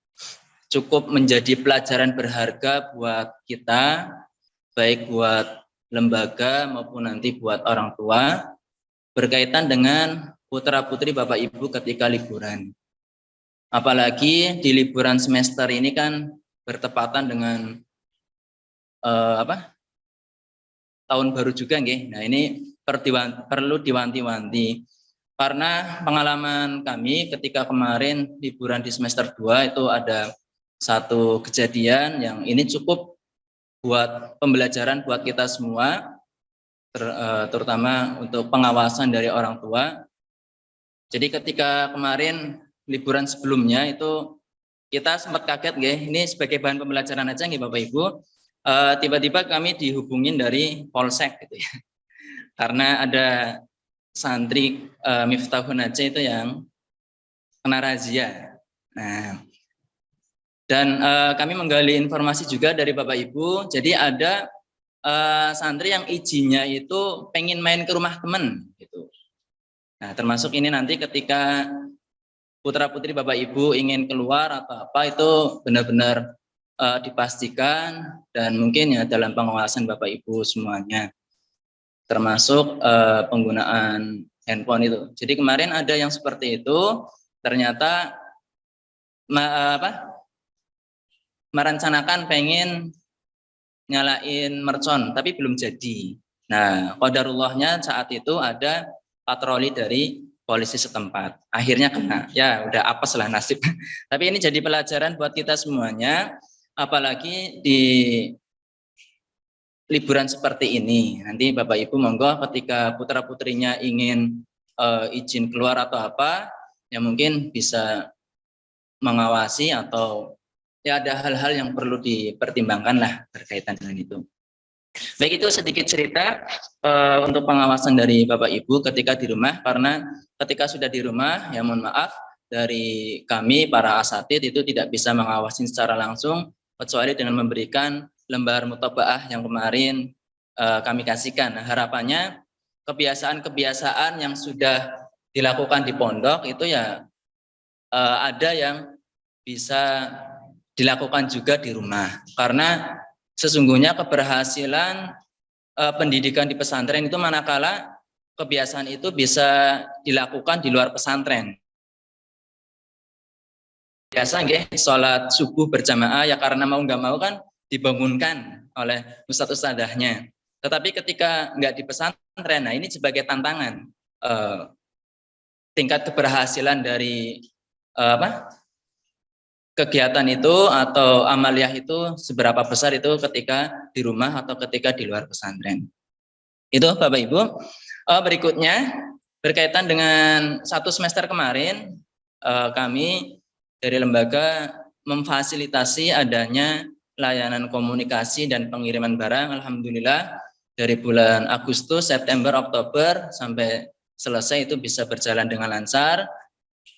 cukup menjadi pelajaran berharga buat kita, baik buat lembaga maupun nanti buat orang tua, berkaitan dengan putra-putri Bapak Ibu ketika liburan. Apalagi di liburan semester ini kan bertepatan dengan tahun baru juga, Nah, ini perlu diwanti-wanti. Karena pengalaman kami ketika kemarin liburan di semester 2 itu ada satu kejadian yang ini cukup buat pembelajaran buat kita semua, terutama untuk pengawasan dari orang tua. Jadi ketika kemarin liburan sebelumnya itu kita sempat kaget, ini sebagai bahan pembelajaran aja, Bapak Ibu. Tiba-tiba kami dihubungin dari Polsek, gitu ya. Karena ada santri Miftahun Najah itu yang kena razia. Nah, dan kami menggali informasi juga dari Bapak Ibu. Jadi ada santri yang izinnya itu pengen main ke rumah teman, gitu. Nah, termasuk ini nanti ketika putra-putri Bapak Ibu ingin keluar atau apa itu benar-benar dipastikan dan mungkin ya dalam pengawasan Bapak Ibu semuanya, termasuk penggunaan handphone itu. Jadi kemarin ada yang seperti itu, ternyata merencanakan pengen nyalain mercon tapi belum jadi. Nah, qadarullahnya saat itu ada patroli dari polisi setempat. Akhirnya kena. Ya, udah apes lah nasib. Tapi ini jadi pelajaran buat kita semuanya, apalagi di liburan seperti ini. Nanti Bapak Ibu monggo ketika putra-putrinya ingin izin keluar atau apa, ya mungkin bisa mengawasi atau ya ada hal-hal yang perlu dipertimbangkan lah berkaitan dengan itu. Baik, itu sedikit cerita untuk pengawasan dari Bapak Ibu ketika di rumah, karena ketika sudah di rumah ya mohon maaf dari kami para asatid itu tidak bisa mengawasi secara langsung kecuali dengan memberikan lembar mutabaah yang kemarin kami kasihkan. Nah, harapannya kebiasaan-kebiasaan yang sudah dilakukan di pondok itu ya ada yang bisa dilakukan juga di rumah, karena sesungguhnya keberhasilan pendidikan di pesantren itu manakala kebiasaan itu bisa dilakukan di luar pesantren. Biasa nggih sholat subuh berjamaah ya karena mau nggak mau kan dibangunkan oleh ustadz-ustadzahnya. Tetapi ketika nggak di pesantren, nah ini sebagai tantangan tingkat keberhasilan dari kegiatan itu atau amaliyah itu seberapa besar itu ketika di rumah atau ketika di luar pesantren. Itu Bapak Ibu. Berikutnya berkaitan dengan 1 semester kemarin kami dari lembaga memfasilitasi adanya layanan komunikasi dan pengiriman barang. Alhamdulillah dari bulan Agustus, September, Oktober sampai selesai itu bisa berjalan dengan lancar.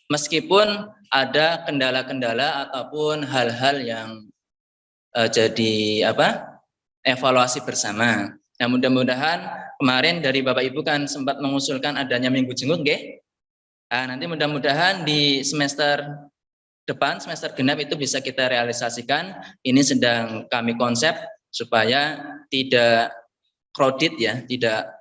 Meskipun ada kendala-kendala ataupun hal-hal yang jadi evaluasi bersama. Nah, mudah-mudahan kemarin dari Bapak Ibu kan sempat mengusulkan adanya minggu jenguk, nggih. Nah, nanti mudah-mudahan di semester depan, semester genap itu bisa kita realisasikan. Ini sedang kami konsep supaya tidak crowded ya, tidak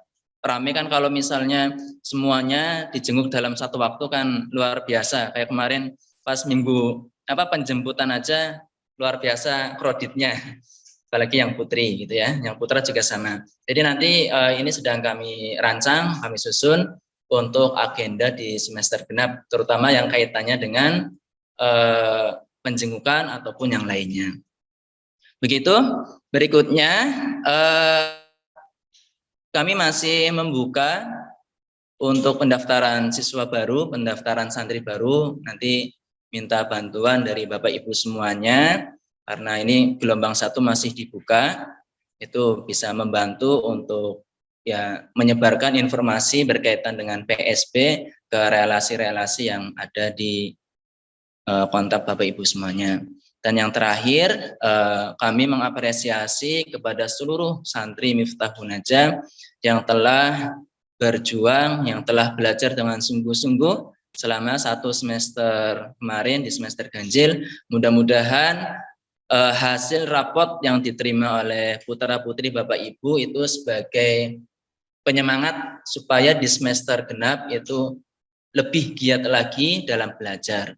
rame kan kalau misalnya semuanya dijenguk dalam satu waktu kan luar biasa. Kayak kemarin pas minggu penjemputan aja luar biasa crowdednya. Apalagi yang putri gitu ya, yang putra juga sama. Jadi nanti ini sedang kami rancang, kami susun untuk agenda di semester genap, terutama yang kaitannya dengan penjengukan ataupun yang lainnya. Begitu. Berikutnya kami masih membuka untuk pendaftaran siswa baru, pendaftaran santri baru. Nanti minta bantuan dari Bapak Ibu semuanya, karena ini gelombang 1 masih dibuka. Itu bisa membantu untuk ya menyebarkan informasi berkaitan dengan PSB ke relasi-relasi yang ada di kontak Bapak Ibu semuanya. Dan yang terakhir, kami mengapresiasi kepada seluruh santri Miftahun Najah yang telah berjuang, yang telah belajar dengan sungguh-sungguh selama 1 semester kemarin di semester ganjil. Mudah-mudahan hasil rapot yang diterima oleh putra-putri Bapak Ibu itu sebagai penyemangat supaya di semester genap itu lebih giat lagi dalam belajar.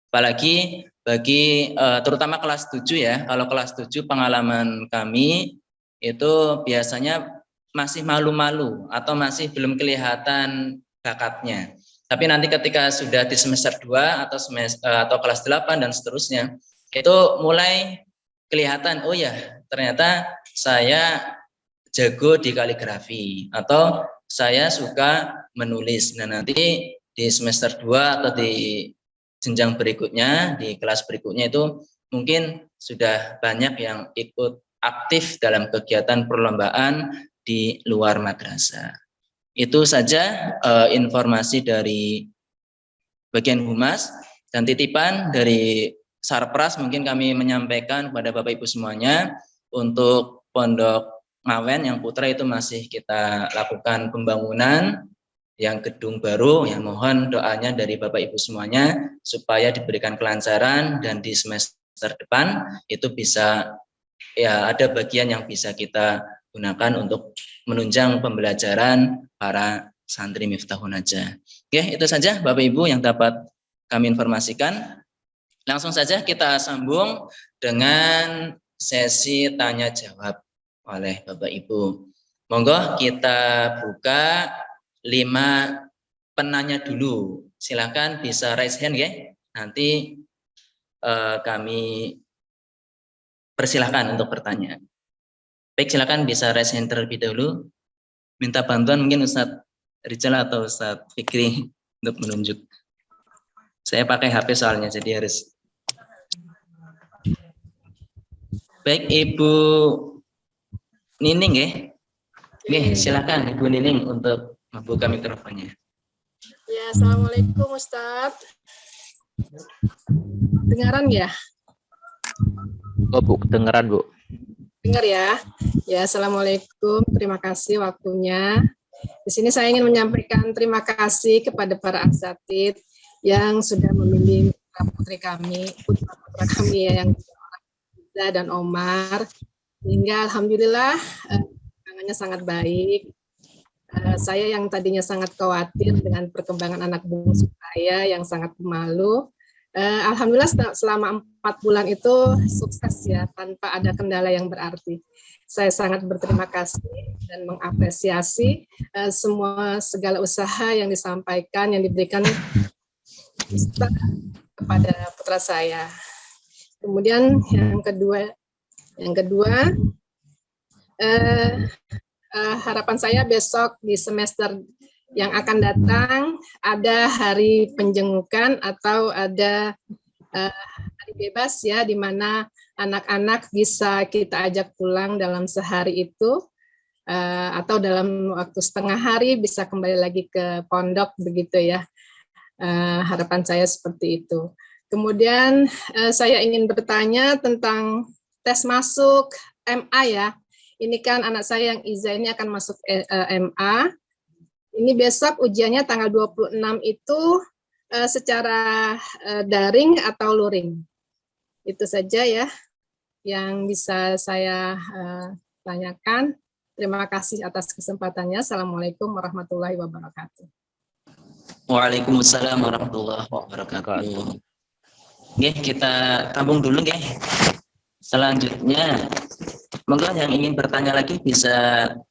Apalagi bagi terutama kelas 7 ya. Kalau kelas 7 pengalaman kami itu biasanya masih malu-malu atau masih belum kelihatan bakatnya. Tapi nanti ketika sudah di semester 2 atau kelas 8 dan seterusnya, itu mulai kelihatan, oh ya ternyata saya jago di kaligrafi atau saya suka menulis. Nah, nanti di semester 2 atau di jenjang berikutnya, di kelas berikutnya itu mungkin sudah banyak yang ikut aktif dalam kegiatan perlombaan di luar madrasah. Itu saja informasi dari bagian humas dan titipan dari Sarpras. Mungkin kami menyampaikan kepada Bapak Ibu semuanya untuk Pondok Ngawen yang putra itu masih kita lakukan pembangunan. yang gedung baru, ya mohon doanya dari Bapak Ibu semuanya supaya diberikan kelancaran dan di semester depan itu bisa ya ada bagian yang bisa kita gunakan untuk menunjang pembelajaran para santri Miftahun Najah. Oke, itu saja Bapak Ibu yang dapat kami informasikan. Langsung saja kita sambung dengan sesi tanya jawab oleh Bapak Ibu. Monggo kita buka 5 penanya dulu. Silakan bisa raise hand ya. Nanti kami persilahkan untuk bertanya. Baik, silakan bisa raise hand terlebih dahulu. Minta bantuan mungkin Ustadz Rizal atau Ustadz Fikri untuk menunjuk. Saya pakai HP soalnya jadi harus. Baik, Ibu Nining ya. Oke, silakan Ibu Nining untuk membuka mikrofonnya. Ya, Assalamualaikum Ustadz. Dengaran ya? Oh, Bu, kedengeran, Bu. Dengar ya? Ya, Assalamualaikum. Terima kasih waktunya. Di sini saya ingin menyampaikan terima kasih kepada para asatidz yang sudah membimbing putri kami, putra kami ya, yang Iza dan Omar. Sehingga alhamdulillah perkembangannya sangat baik. Saya yang tadinya sangat khawatir dengan perkembangan anak bungsu saya yang sangat pemalu. Alhamdulillah selama 4 bulan itu sukses ya, tanpa ada kendala yang berarti. Saya sangat berterima kasih dan mengapresiasi segala usaha yang disampaikan, yang diberikan kepada putra saya. Kemudian yang kedua, harapan saya besok di semester yang akan datang ada hari penjengukan atau ada hari bebas ya, di mana anak-anak bisa kita ajak pulang dalam sehari itu atau dalam waktu setengah hari bisa kembali lagi ke pondok begitu ya. Harapan saya seperti itu. Kemudian saya ingin bertanya tentang tes masuk MA ya. Ini kan anak saya yang Iza ini akan masuk MA. Ini besok ujiannya tanggal 26 itu secara daring atau luring. Itu saja ya yang bisa saya tanyakan. Terima kasih atas kesempatannya. Assalamualaikum warahmatullahi wabarakatuh. Waalaikumsalam warahmatullahi wabarakatuh. Oke, kita sambung dulu ya. Selanjutnya, monggo yang ingin bertanya lagi bisa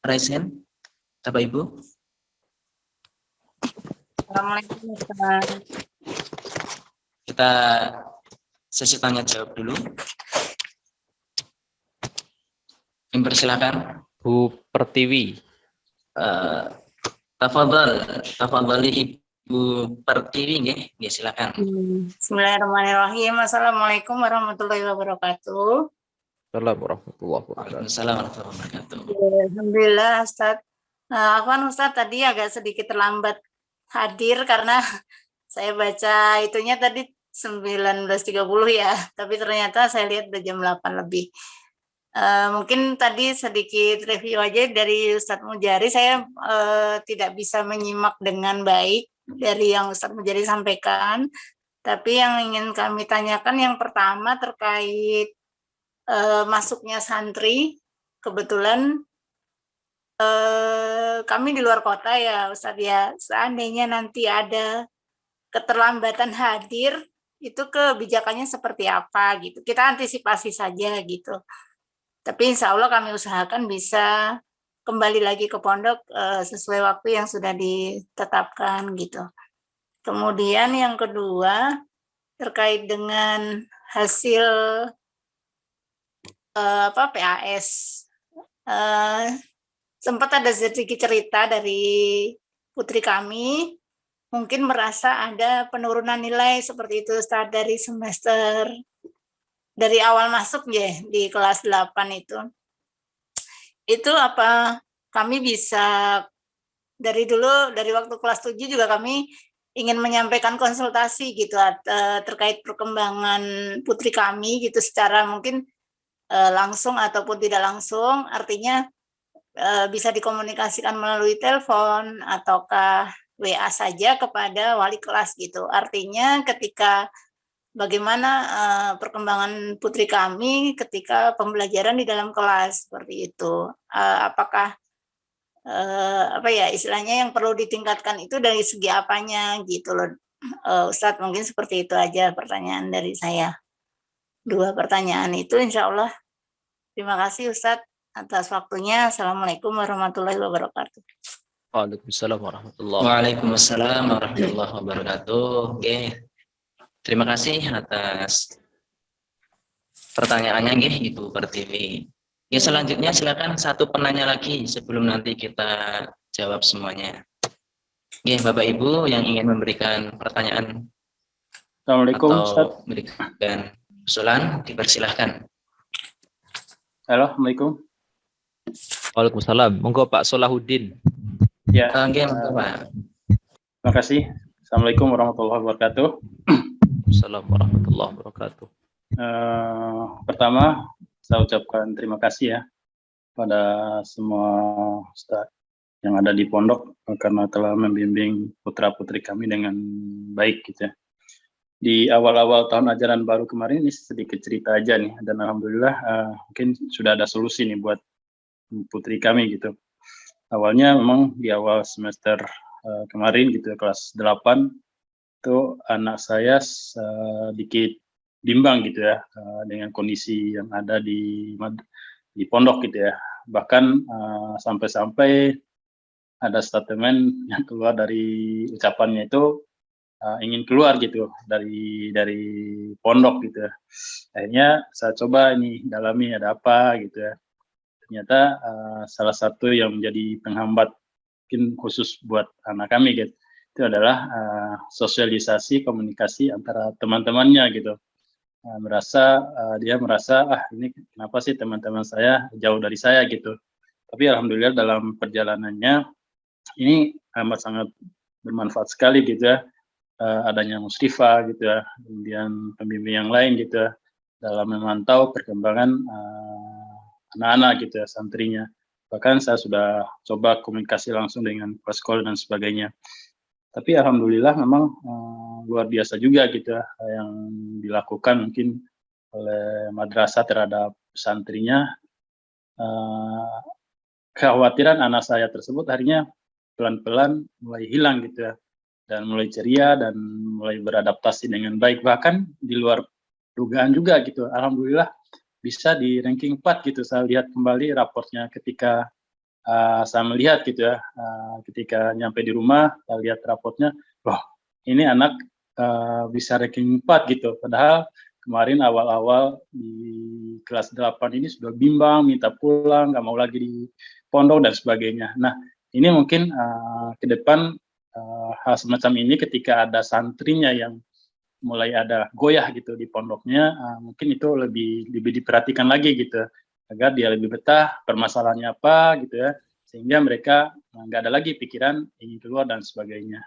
raise hand, Bapak Ibu. Assalamualaikum Ustaz. Kita sesi tanya jawab dulu. Mempersilakan. Bu Pertiwi. Tafadhali Ibu Pertiwi nggih, silakan. Bismillahirrahmanirrahim. Assalamualaikum warahmatullahi wabarakatuh. Assalamualaikum warahmatullahi wabarakatuh. Waalaikumsalam warahmatullahi wabarakatuh. Alhamdulillah Ustaz. Afwan Ustaz, tadi agak sedikit terlambat hadir karena saya baca itunya tadi 19.30 ya, tapi ternyata saya lihat udah jam 8 lebih. Mungkin tadi sedikit review aja dari Ustadz Mujari, saya tidak bisa menyimak dengan baik dari yang Ustadz Mujari sampaikan, tapi yang ingin kami tanyakan yang pertama terkait masuknya santri. Kebetulan kami di luar kota ya Ustadz ya, seandainya nanti ada keterlambatan hadir, itu kebijakannya seperti apa gitu, kita antisipasi saja gitu. Tapi insya Allah kami usahakan bisa kembali lagi ke pondok sesuai waktu yang sudah ditetapkan gitu. Kemudian yang kedua terkait dengan hasil PAS, sempat ada sedikit cerita dari putri kami, mungkin merasa ada penurunan nilai seperti itu Ustaz dari semester dari awal masuk ya di kelas 8 itu apa kami bisa dari dulu dari waktu kelas 7 juga kami ingin menyampaikan konsultasi gitu terkait perkembangan putri kami gitu secara mungkin langsung ataupun tidak langsung, artinya bisa dikomunikasikan melalui telepon ataukah WA saja kepada wali kelas gitu. Artinya ketika bagaimana perkembangan putri kami ketika pembelajaran di dalam kelas seperti itu. Apakah apa ya istilahnya yang perlu ditingkatkan itu dari segi apanya gitu loh. Ustadz, mungkin seperti itu aja pertanyaan dari saya. 2 pertanyaan itu insya Allah. Terima kasih Ustadz atas waktunya. Assalamualaikum warahmatullahi wabarakatuh. Waalaikumsalam warahmatullahi Waalaikumsalam warahmatullahi wabarakatuh. Oke. Terima kasih atas pertanyaannya nggih Ibu Pertiwi. Ya, selanjutnya silakan satu penanya lagi sebelum nanti kita jawab semuanya. Ya, Bapak Ibu yang ingin memberikan pertanyaan Assalamualaikum atau Ustaz. memberikan usulan, dipersilahkan. Halo, Assalamualaikum. Waalaikumsalam. Monggo Pak Solahuddin. Ya, Oke, Pak. terima kasih. Assalamualaikum warahmatullahi wabarakatuh. Assalamualaikum warahmatullahi wabarakatuh. Pertama, saya ucapkan terima kasih ya pada semua Ustaz yang ada di pondok karena telah membimbing putra-putri kami dengan baik gitu ya. Di awal-awal tahun ajaran baru kemarin ini sedikit cerita aja nih, dan alhamdulillah mungkin sudah ada solusi nih buat putri kami gitu. Awalnya memang di awal semester kemarin gitu kelas 8 itu anak saya sedikit bimbang gitu ya dengan kondisi yang ada di pondok gitu ya. Bahkan sampai-sampai ada statement yang keluar dari ucapannya itu ingin keluar gitu dari pondok gitu ya. Akhirnya saya coba ini dalami ada apa gitu ya. Ternyata salah satu yang menjadi penghambat mungkin khusus buat anak kami gitu itu adalah sosialisasi komunikasi antara teman-temannya gitu. Dia merasa ini kenapa sih teman-teman saya jauh dari saya gitu. Tapi alhamdulillah dalam perjalanannya ini amat sangat bermanfaat sekali gitu ya. Adanya mustifah gitu ya, kemudian pembimbing yang lain gitu ya, dalam memantau perkembangan anak-anak gitu ya, santrinya. Bahkan saya sudah coba komunikasi langsung dengan kepala sekolah dan sebagainya. Tapi alhamdulillah memang luar biasa juga gitu ya, yang dilakukan mungkin oleh madrasah terhadap santrinya. Kekhawatiran anak saya tersebut akhirnya pelan-pelan mulai hilang gitu ya, dan mulai ceria dan mulai beradaptasi dengan baik, bahkan di luar dugaan juga gitu. Alhamdulillah bisa di ranking 4 gitu. Saya lihat kembali raportnya ketika saya melihat gitu ya, ketika nyampe di rumah saya lihat raportnya, wah ini anak bisa ranking 4 gitu, padahal kemarin awal-awal di kelas 8 ini sudah bimbang, minta pulang, nggak mau lagi di pondok dan sebagainya. Nah ini mungkin ke depan hal semacam ini ketika ada santrinya yang mulai ada goyah gitu di pondoknya, mungkin itu lebih diperhatikan lagi gitu, agar dia lebih betah permasalahannya apa gitu ya, sehingga mereka nggak ada lagi pikiran ingin keluar dan sebagainya.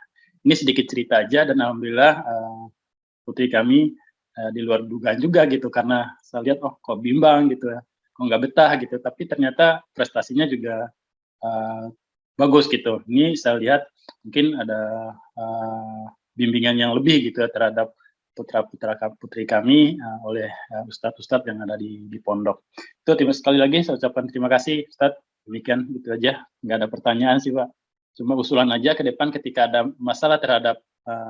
Ini sedikit cerita aja, dan alhamdulillah putri kami di luar dugaan juga gitu, karena saya lihat kok bimbang gitu ya, kok nggak betah gitu, tapi ternyata prestasinya juga bagus gitu. Ini saya lihat mungkin ada bimbingan yang lebih gitu ya terhadap putra-putri kami oleh ustadz-ustadz yang ada di pondok. Itu sekali lagi saya ucapkan terima kasih Ustadz. Demikian gitu aja, nggak ada pertanyaan sih Pak. Cuma usulan aja ke depan ketika ada masalah terhadap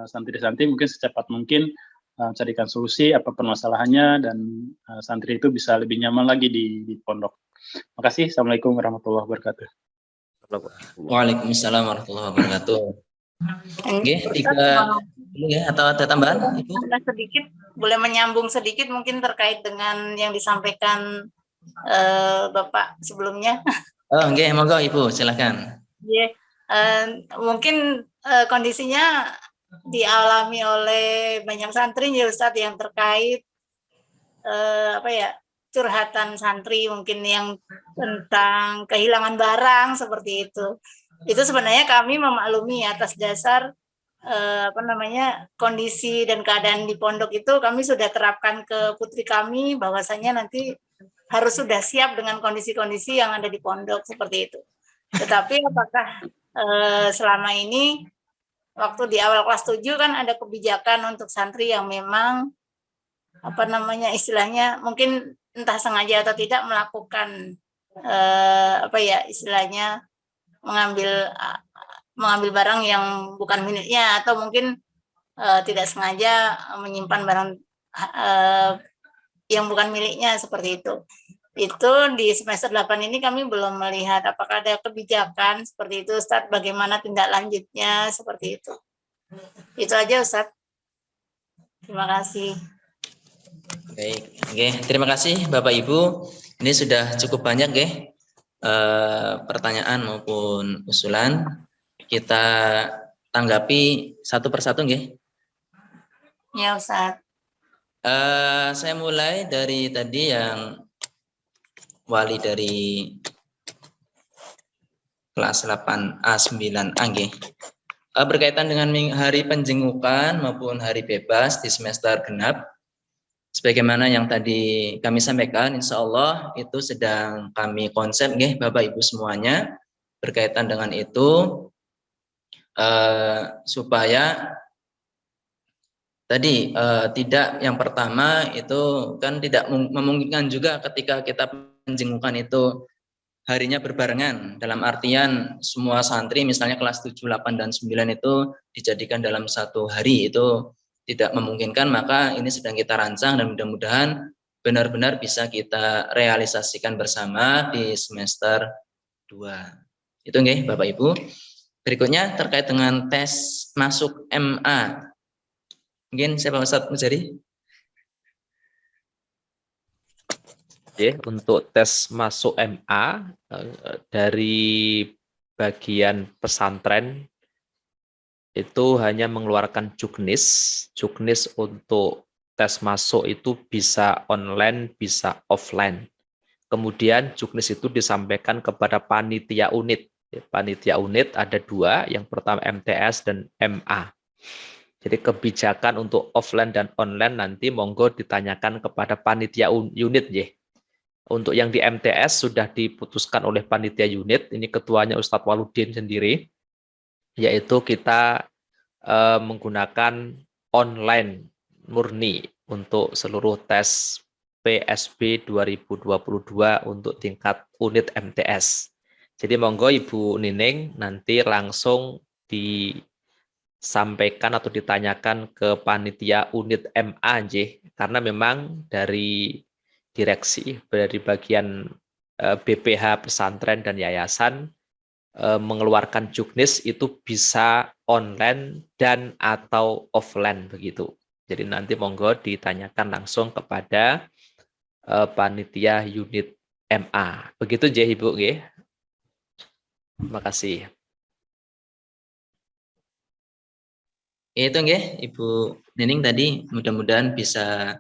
santri-santri mungkin secepat mungkin carikan solusi apa permasalahannya, dan santri itu bisa lebih nyaman lagi di pondok. Terima kasih. Assalamualaikum warahmatullahi wabarakatuh. Waalaikumsalam warahmatullahi wabarakatuh. Oke, 3 dulu ya, atau ada tambahan Ibu? Sedikit, boleh menyambung sedikit mungkin terkait dengan yang disampaikan Bapak sebelumnya. Oh, oke, monggo Ibu, silakan. Yeah. Mungkin kondisinya dialami oleh banyak santri ya Ustadz, yang terkait curhatan santri mungkin yang tentang kehilangan barang seperti itu. Itu sebenarnya kami memaklumi atas dasar kondisi dan keadaan di pondok itu kami sudah terapkan ke putri kami, bahwasanya nanti harus sudah siap dengan kondisi-kondisi yang ada di pondok seperti itu. Tetapi apakah selama ini waktu di awal kelas 7 kan ada kebijakan untuk santri yang memang apa namanya istilahnya mungkin entah sengaja atau tidak melakukan apa ya istilahnya mengambil barang yang bukan miliknya atau mungkin tidak sengaja menyimpan barang yang bukan miliknya seperti itu. Itu di semester 8 ini kami belum melihat apakah ada kebijakan seperti itu Ustadz, bagaimana tindak lanjutnya seperti itu. Itu aja Ustadz. Terima kasih. Baik, oke. Terima kasih Bapak Ibu. Ini sudah cukup banyak pertanyaan maupun usulan. Kita tanggapi satu persatu nggih. Ya Ustadz. Saya mulai dari tadi yang wali dari kelas 8A 9A nggih. Berkaitan dengan hari penjengukan maupun hari bebas di semester genap, sebagaimana yang tadi kami sampaikan, insya Allah itu sedang kami konsep nggih Bapak Ibu semuanya berkaitan dengan itu supaya tadi tidak, yang pertama itu kan tidak memungkinkan juga ketika kita penjengukan itu harinya berbarengan, dalam artian semua santri misalnya kelas 7, 8, dan 9 itu dijadikan dalam satu hari, itu tidak memungkinkan. Maka ini sedang kita rancang dan mudah-mudahan benar-benar bisa kita realisasikan bersama di semester 2. Itu nggih Bapak Ibu. Berikutnya terkait dengan tes masuk MA. Mungkin siapa Ustadz Mujari? Oke, untuk tes masuk MA dari bagian pesantren itu hanya mengeluarkan juknis. Juknis untuk tes masuk itu bisa online, bisa offline. Kemudian juknis itu disampaikan kepada panitia unit. Panitia unit ada 2, yang pertama MTS dan MA. Jadi kebijakan untuk offline dan online nanti monggo ditanyakan kepada panitia unit ya. Untuk yang di MTS sudah diputuskan oleh panitia unit, ini ketuanya Ustadz Waludin sendiri, yaitu kita menggunakan online murni untuk seluruh tes PSB 2022 untuk tingkat unit MTS. Jadi monggo Ibu Nining nanti langsung disampaikan atau ditanyakan ke panitia unit MA, karena memang dari direksi, dari bagian BPH pesantren dan yayasan mengeluarkan juknis itu bisa online dan atau offline begitu. Jadi nanti monggo ditanyakan langsung kepada panitia unit MA. Begitu Ibu nggih. Terima kasih. Itu nggih Ibu Nining tadi, mudah-mudahan bisa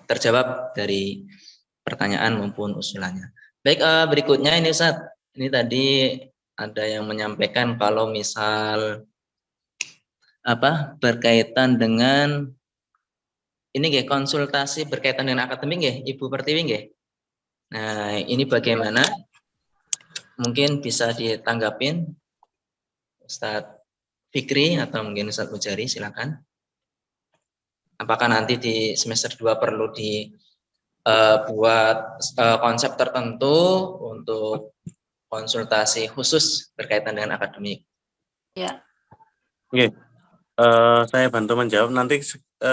terjawab dari pertanyaan maupun usulannya. Baik, berikutnya ini Ustadz, ini tadi ada yang menyampaikan kalau misal berkaitan dengan ini nggih, konsultasi berkaitan dengan akademik nggih, Ibu Pertiwi nggih. Nah, ini bagaimana? Mungkin bisa ditanggapin Ustadz Fikri atau mungkin Ustadz Mujari, silakan. Apakah nanti di semester 2 perlu dibuat konsep tertentu untuk konsultasi khusus berkaitan dengan akademik? Ya. Oke, saya bantu menjawab. Nanti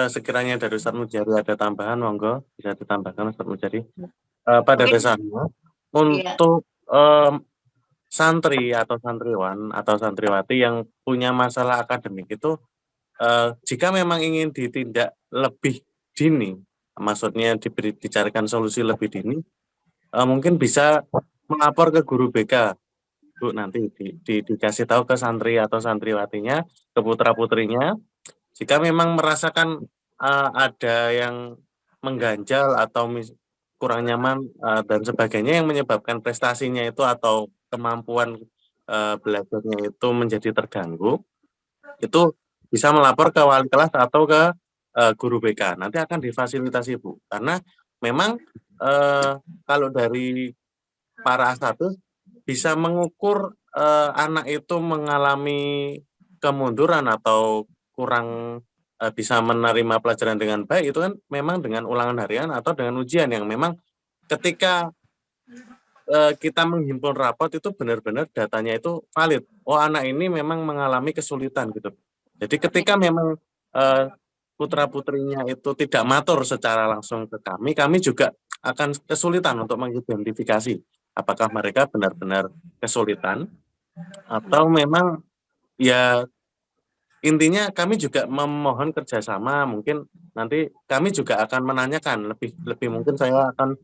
sekiranya dari Ustadz Mujari ada tambahan, monggo bisa ditambahkan Ustadz Mujari. Pada dasarnya untuk santri atau santriwan atau santriwati yang punya masalah akademik itu jika memang ingin ditindak lebih dini, maksudnya dicarikan solusi lebih dini, mungkin bisa melapor ke guru BK, Bu, nanti dikasih tahu ke santri atau santriwatinya, ke putra-putrinya, jika memang merasakan ada yang mengganjal atau kurang nyaman dan sebagainya yang menyebabkan prestasinya itu atau kemampuan belajarnya itu menjadi terganggu, itu bisa melapor ke wali kelas atau ke guru BK. Nanti akan difasilitasi, Bu. Karena memang kalau dari para status bisa mengukur anak itu mengalami kemunduran atau kurang bisa menerima pelajaran dengan baik, itu kan memang dengan ulangan harian atau dengan ujian yang memang ketika kita menghimpun rapot itu benar-benar datanya itu valid. Oh, anak ini memang mengalami kesulitan gitu. Jadi ketika memang putra-putrinya itu tidak matur secara langsung ke kami juga akan kesulitan untuk mengidentifikasi apakah mereka benar-benar kesulitan atau memang ya intinya kami juga memohon kerjasama. Mungkin nanti kami juga akan menanyakan lebih mungkin saya akan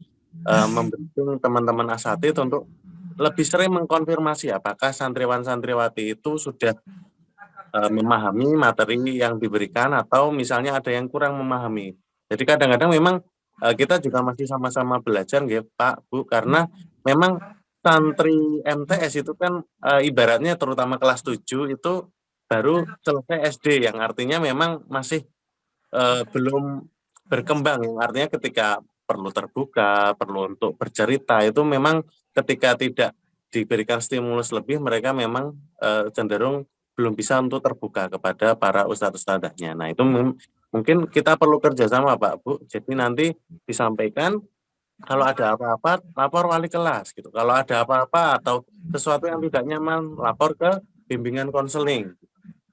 membentuk teman-teman asatidz untuk lebih sering mengkonfirmasi apakah santriwan-santriwati itu sudah memahami materi yang diberikan atau misalnya ada yang kurang memahami. Jadi kadang-kadang memang kita juga masih sama-sama belajar ya Pak, Bu, karena memang santri MTS itu kan ibaratnya terutama kelas 7 itu baru selesai SD, yang artinya memang masih belum berkembang, yang artinya ketika perlu terbuka, perlu untuk bercerita, itu memang ketika tidak diberikan stimulus lebih, mereka memang cenderung belum bisa untuk terbuka kepada para ustadz-ustadzahnya. Nah, itu mungkin kita perlu kerjasama Pak, Bu. Jadi nanti disampaikan kalau ada apa-apa, lapor wali kelas gitu. Kalau ada apa-apa atau sesuatu yang tidak nyaman, lapor ke bimbingan konseling.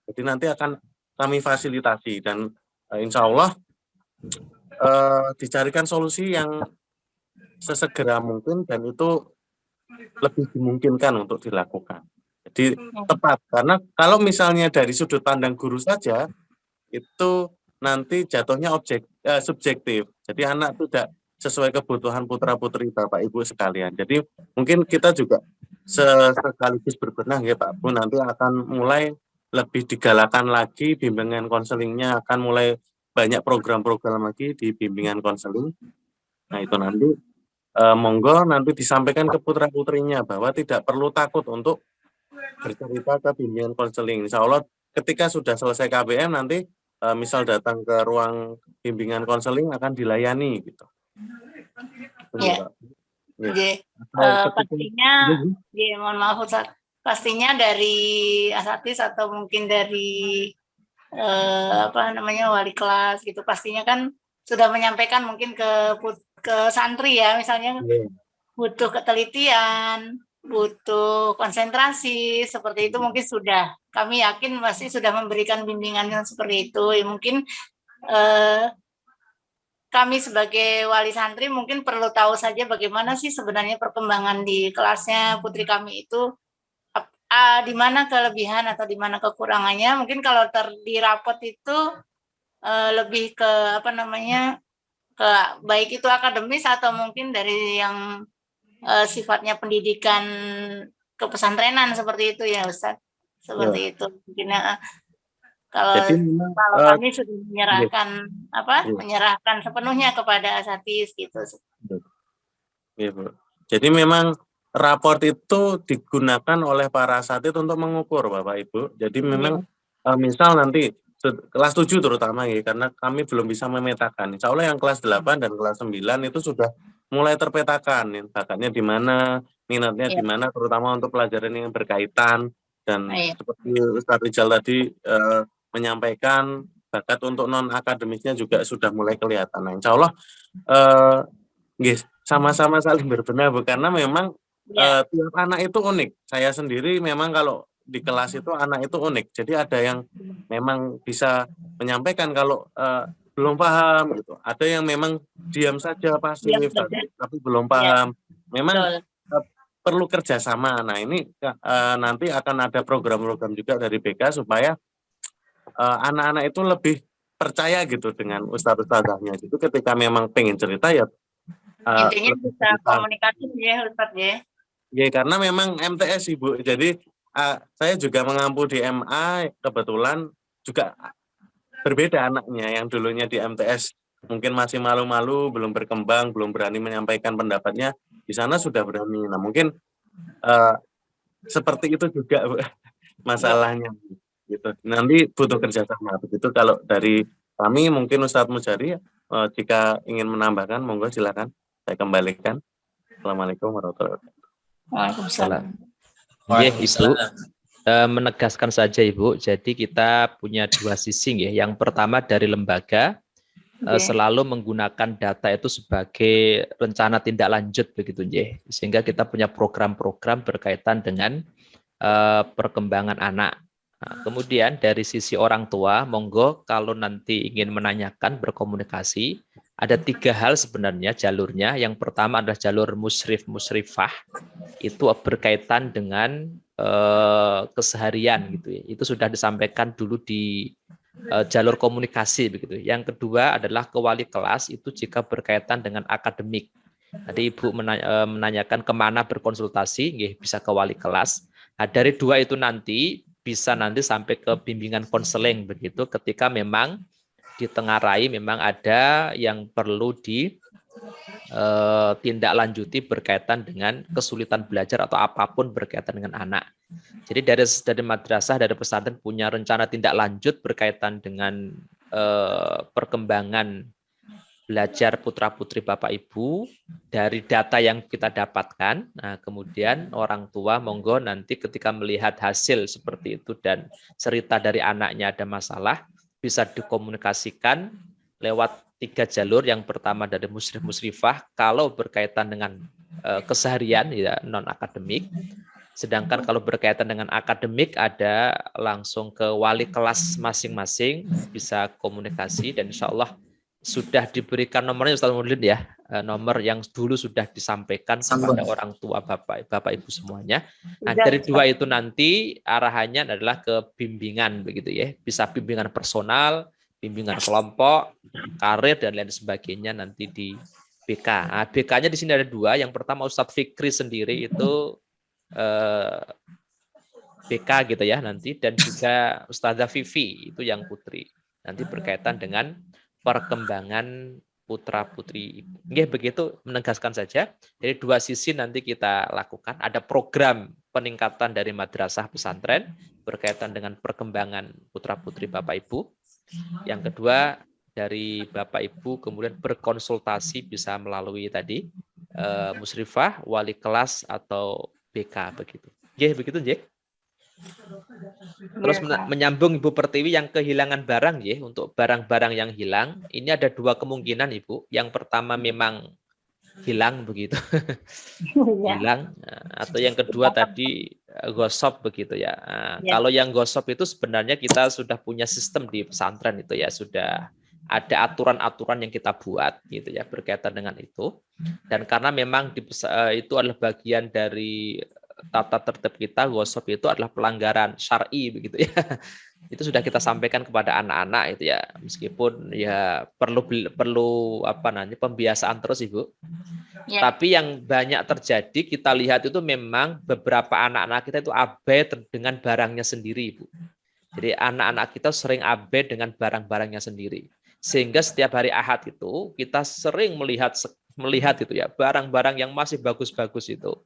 Jadi nanti akan kami fasilitasi dan insya Allah dicarikan solusi yang sesegera mungkin dan itu lebih dimungkinkan untuk dilakukan. Jadi tepat, karena kalau misalnya dari sudut pandang guru saja, itu nanti jatuhnya subjektif. Jadi anak tidak sesuai kebutuhan putra-putri Bapak Ibu sekalian. Jadi mungkin kita juga sekaligus berbenah ya Pak Bu, nanti akan mulai lebih digalakan lagi bimbingan konselingnya, akan mulai banyak program-program lagi di bimbingan konseling. Nah itu nanti monggo nanti disampaikan ke putra-putrinya bahwa tidak perlu takut untuk bercerita ke bimbingan konseling. Insya Allah ketika sudah selesai KBM nanti misal datang ke ruang bimbingan konseling akan dilayani gitu. Ya. Jadi pastinya, mohon maaf Ustaz, pastinya dari asatidz atau mungkin dari wali kelas gitu, pastinya kan sudah menyampaikan mungkin ke santri ya, misalnya butuh ketelitian, butuh konsentrasi, seperti itu mungkin sudah. Kami yakin pasti sudah memberikan bimbingan yang seperti itu. Ya, mungkin kami sebagai wali santri mungkin perlu tahu saja bagaimana sih sebenarnya perkembangan di kelasnya putri kami itu, di mana kelebihan atau di mana kekurangannya. Mungkin kalau di rapot itu lebih ke ke baik itu akademis atau mungkin dari yang sifatnya pendidikan kepesantrenan seperti itu ya Ustaz. Seperti itu mungkin kalau kami sudah menyerahkan sepenuhnya kepada asatidz gitu. Ya, Bu. Jadi memang raport itu digunakan oleh para asatidz untuk mengukur Bapak Ibu. Jadi memang misal nanti kelas 7 terutama ya, karena kami belum bisa memetakan. Insya Allah yang kelas 8 dan kelas 9 itu sudah mulai terpetakan, ya, bakatnya di mana, minatnya di mana, terutama untuk pelajaran yang berkaitan. Dan seperti Ustadz Rijal tadi menyampaikan, bakat untuk non-akademisnya juga sudah mulai kelihatan. Nah, insya Allah sama-sama saling berbenah, Bu, karena memang tiap anak itu unik. Saya sendiri memang kalau di kelas itu anak itu unik. Jadi ada yang memang bisa menyampaikan kalau belum paham gitu. Ada yang memang diam saja pasif tapi belum paham. Memang perlu kerjasama. Nah ini nanti akan ada program-program juga dari BK supaya anak-anak itu lebih percaya gitu dengan ustadz-ustadzahnya. Itu ketika memang pengen cerita ya intinya bisa komunikasi ya Ustadz ya. Ya karena memang MTS Ibu. Jadi saya juga mengampu di MA, kebetulan juga berbeda anaknya yang dulunya di MTS mungkin masih malu-malu, belum berkembang, belum berani menyampaikan pendapatnya. Di sana sudah berani. Nah mungkin seperti itu juga masalahnya gitu. Nanti butuh kerjasama. Begitu kalau dari kami mungkin Ustadz Mujari jika ingin menambahkan monggo silakan saya kembalikan. Assalamualaikum warahmatullahi wabarakatuh. Waalaikumsalam. Ibu. Menegaskan saja Ibu, jadi kita punya dua sisi ya. Yang pertama dari lembaga selalu menggunakan data itu sebagai rencana tindak lanjut begitu ya. Sehingga kita punya program-program berkaitan dengan perkembangan anak. Nah, kemudian dari sisi orang tua, monggo kalau nanti ingin menanyakan berkomunikasi, ada 3 hal sebenarnya jalurnya. Yang pertama adalah jalur musyrifah, itu berkaitan dengan keseharian gitu ya. Itu sudah disampaikan dulu di jalur komunikasi begitu. Yang kedua adalah ke wali kelas, itu jika berkaitan dengan akademik. Tadi Ibu menanyakan kemana berkonsultasi, bisa ke wali kelas. Nah, dari 2 itu nanti bisa nanti sampai ke bimbingan konseling begitu, ketika memang ditengarai memang ada yang perlu tindak lanjuti berkaitan dengan kesulitan belajar atau apapun berkaitan dengan anak. Jadi dari madrasah, dari pesantren punya rencana tindak lanjut berkaitan dengan perkembangan belajar putra-putri Bapak Ibu dari data yang kita dapatkan. Nah, kemudian orang tua monggo nanti ketika melihat hasil seperti itu dan cerita dari anaknya ada masalah, bisa dikomunikasikan lewat 3 jalur. Yang pertama dari musyrifah kalau berkaitan dengan keseharian ya, non akademik. Sedangkan kalau berkaitan dengan akademik ada langsung ke wali kelas masing-masing, bisa komunikasi, dan insya Allah sudah diberikan nomornya Ustaz Maulid ya, nomor yang dulu sudah disampaikan kepada orang tua Bapak Ibu semuanya. Nah, dari 2 itu nanti arahannya adalah ke bimbingan begitu ya, bisa bimbingan personal, bimbingan kelompok, karir dan lain sebagainya nanti di BK. Nah, BK-nya di sini ada 2. Yang pertama Ustadz Fikri sendiri itu BK gitu ya nanti, dan juga Ustazah Vivi itu yang putri. Nanti berkaitan dengan perkembangan putra-putri Ibu. Nggih, begitu menegaskan saja. Jadi 2 sisi nanti kita lakukan. Ada program peningkatan dari madrasah pesantren berkaitan dengan perkembangan putra-putri Bapak Ibu. Yang kedua dari Bapak Ibu kemudian berkonsultasi bisa melalui tadi musyrifah, wali kelas atau BK begitu. Nggih, begitu nggih. Terus menyambung Ibu Pertiwi yang kehilangan barang ya, untuk barang-barang yang hilang, ini ada 2 kemungkinan Ibu. Yang pertama memang hilang begitu. Hilang, atau yang kedua tadi gosop begitu ya. Kalau yang gosop itu sebenarnya kita sudah punya sistem di pesantren itu ya, sudah ada aturan-aturan yang kita buat gitu ya berkaitan dengan itu. Dan karena memang itu adalah bagian dari tata tertib kita, gosop itu adalah pelanggaran syar'i begitu ya. Itu sudah kita sampaikan kepada anak-anak itu ya, meskipun ya perlu apa namanya pembiasaan terus Ibu. Tapi yang banyak terjadi kita lihat itu memang beberapa anak-anak kita itu abai dengan barangnya sendiri Ibu. Jadi anak-anak kita sering abai dengan barang-barangnya sendiri. Sehingga setiap hari Ahad itu kita sering melihat itu ya, barang-barang yang masih bagus-bagus itu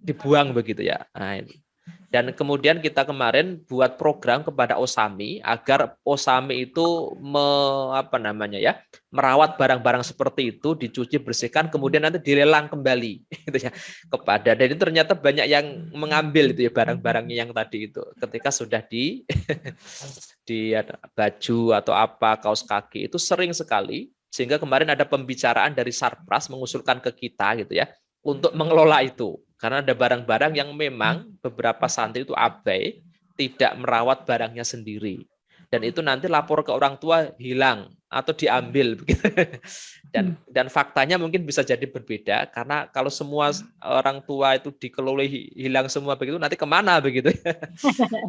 dibuang begitu ya. Nah, dan kemudian kita kemarin buat program kepada Osami agar Osami itu merawat barang-barang seperti itu, dicuci, bersihkan, kemudian nanti dilelang kembali gitu ya kepada. Dan itu ternyata banyak yang mengambil itu ya barang-barangnya yang tadi itu ketika sudah di baju atau apa, kaos kaki itu sering sekali, sehingga kemarin ada pembicaraan dari Sarpras mengusulkan ke kita gitu ya untuk mengelola itu, karena ada barang-barang yang memang beberapa santri itu abai, tidak merawat barangnya sendiri, dan itu nanti lapor ke orang tua hilang atau diambil begitu. Dan faktanya mungkin bisa jadi berbeda, karena kalau semua orang tua itu dikeloloi hilang semua begitu, nanti kemana begitu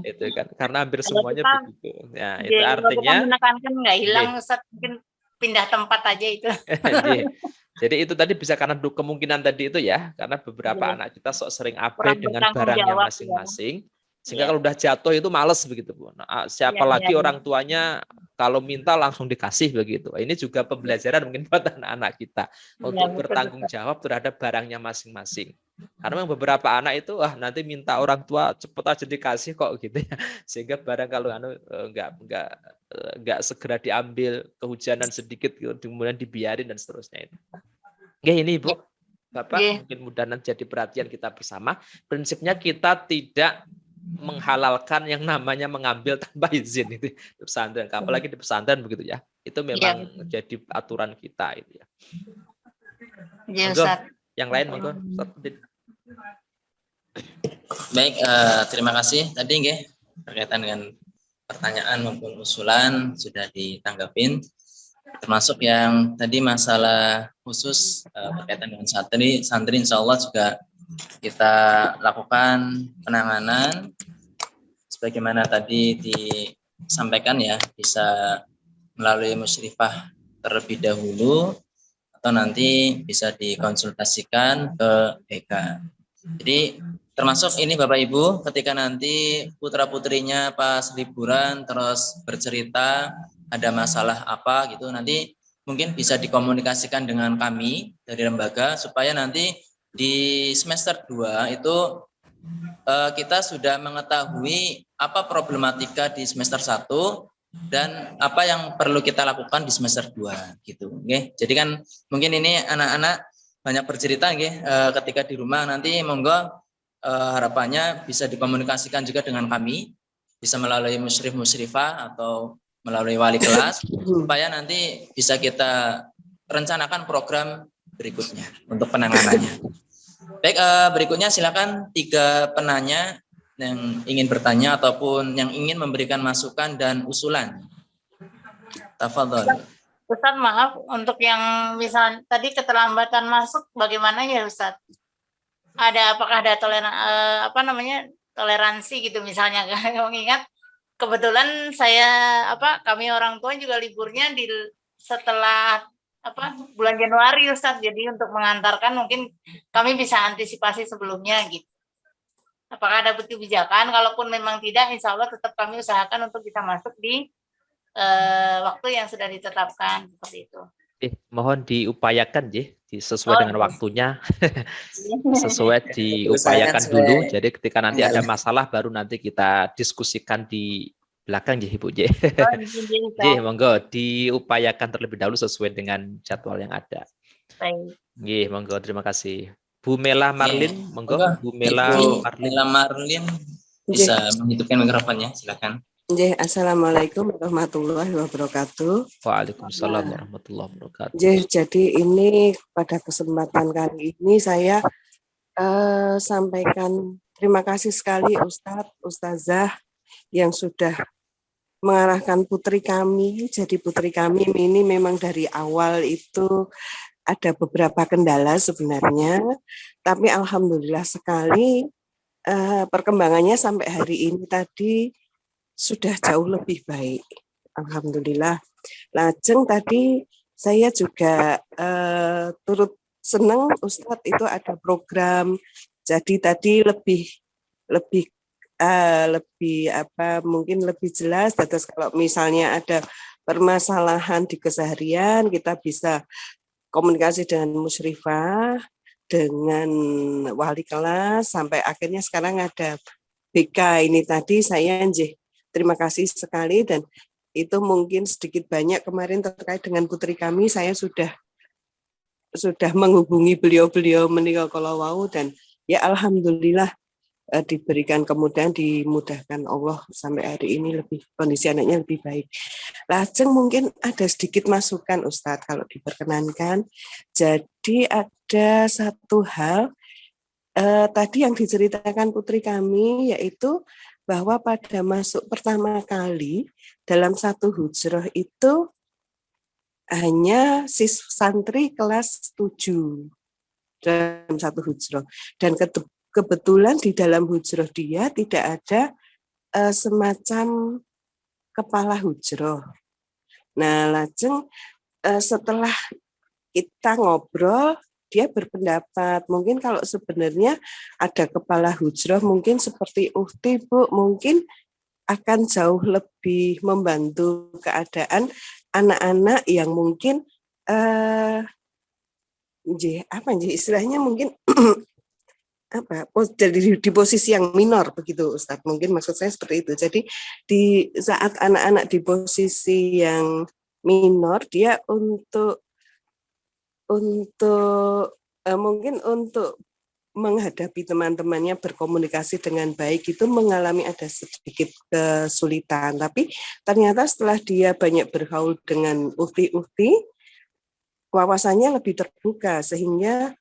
itu kan, karena hampir semuanya begitu. Nah, itu artinya menekankan nggak hilang, Ustaz, mungkin pindah tempat aja itu. Jadi itu tadi bisa karena kemungkinan tadi itu ya, karena beberapa anak kita sok sering abai dengan barangnya masing-masing, sehingga kalau udah jatuh itu males begitu Bu. Nah, siapa lagi orang tuanya kalau minta langsung dikasih begitu. Ini juga pembelajaran mungkin buat anak-anak kita untuk bertanggung jawab terhadap barangnya masing-masing. Karena memang beberapa anak itu nanti minta orang tua cepet aja dikasih kok gitu ya, sehingga barang kalau nggak segera diambil, kehujanan sedikit kemudian dibiarin dan seterusnya itu. Oke, ini Ibu. Bapak, Nggih. mungkin mudah nanti jadi perhatian kita bersama. Prinsipnya kita tidak menghalalkan yang namanya mengambil tanpa izin itu di pesantren, apalagi di pesantren begitu ya. Itu memang jadi aturan kita itu ya. Nggih, Monggo, Ustaz. yang lain monggo. Ustaz. Baik, terima kasih. Tadi nggih berkaitan dengan pertanyaan maupun usulan sudah ditanggapin. Termasuk yang tadi masalah khusus berkaitan dengan santri insya Allah juga kita lakukan penanganan sebagaimana tadi disampaikan ya, bisa melalui musyrifah terlebih dahulu atau nanti bisa dikonsultasikan ke BK. Jadi termasuk ini Bapak Ibu, ketika nanti putra-putrinya pas liburan terus bercerita ada masalah apa gitu, nanti mungkin bisa dikomunikasikan dengan kami dari lembaga supaya nanti di semester 2 itu kita sudah mengetahui apa problematika di semester 1 dan apa yang perlu kita lakukan di semester 2 gitu. Oke. Jadi kan mungkin ini anak-anak banyak bercerita ketika di rumah, nanti monggo harapannya bisa dikomunikasikan juga dengan kami, bisa melalui musyrifah atau melalui wali kelas supaya nanti bisa kita rencanakan program berikutnya untuk penanganannya. Baik, berikutnya silakan 3 penanya yang ingin bertanya ataupun yang ingin memberikan masukan dan usulan. Tafadhol. Ustaz, maaf untuk yang misal tadi keterlambatan masuk bagaimana ya Ustaz? Apakah ada toleransi gitu misalnya? Mengingat kebetulan kami orang tua juga liburnya setelah bulan Januari Ustaz, jadi untuk mengantarkan mungkin kami bisa antisipasi sebelumnya gitu. Apakah ada kebijakan? Kalaupun memang tidak, insya Allah tetap kami usahakan untuk bisa masuk di waktu yang sudah ditetapkan seperti itu. Mohon diupayakan sesuai dengan waktunya. Sesuai diupayakan dulu. Jadi ketika nanti ada masalah baru nanti kita diskusikan di belakang Ibu monggo diupayakan terlebih dahulu sesuai dengan jadwal yang ada. Baik. Monggo, terima kasih. Bu Mela Marlin, monggo. Bu Mela Marlin bisa menghidupkan mikrofonnya, silakan. Assalamualaikum warahmatullahi wabarakatuh. Waalaikumsalam warahmatullahi wabarakatuh. Jadi ini pada kesempatan kali ini saya sampaikan terima kasih sekali Ustadz, Ustazah yang sudah mengarahkan putri kami. Jadi putri kami ini memang dari awal itu ada beberapa kendala sebenarnya, tapi alhamdulillah sekali perkembangannya sampai hari ini tadi sudah jauh lebih baik. Alhamdulillah. Lajeng tadi saya juga turut senang Ustadz itu ada program. Jadi tadi mungkin lebih jelas. Terus kalau misalnya ada permasalahan di keseharian kita bisa komunikasi dengan musyrifah, dengan wali kelas sampai akhirnya sekarang ada BK ini tadi saya terima kasih sekali dan itu mungkin sedikit banyak kemarin terkait dengan putri kami saya sudah menghubungi beliau menika kalau wau dan ya alhamdulillah diberikan kemudahan dimudahkan Allah sampai hari ini kondisi anaknya lebih baik. Lajeng mungkin ada sedikit masukan Ustadz kalau diperkenankan. Jadi ada satu hal tadi yang diceritakan putri kami yaitu bahwa pada masuk pertama kali dalam satu hujroh itu hanya santri kelas 7 dalam satu hujroh. Dan kebetulan di dalam hujroh dia tidak ada semacam kepala hujroh. Nah, lajeng setelah kita ngobrol, dia berpendapat mungkin kalau sebenarnya ada kepala hujroh mungkin seperti Ukti Bu mungkin akan jauh lebih membantu keadaan anak-anak yang mungkin istilahnya mungkin jadi di posisi yang minor begitu Ustadz, mungkin maksud saya seperti itu. Jadi di saat anak-anak di posisi yang minor dia untuk mungkin untuk menghadapi teman-temannya berkomunikasi dengan baik itu mengalami ada sedikit kesulitan. Tapi ternyata setelah dia banyak bergaul dengan ukti-ukti, wawasannya lebih terbuka sehingga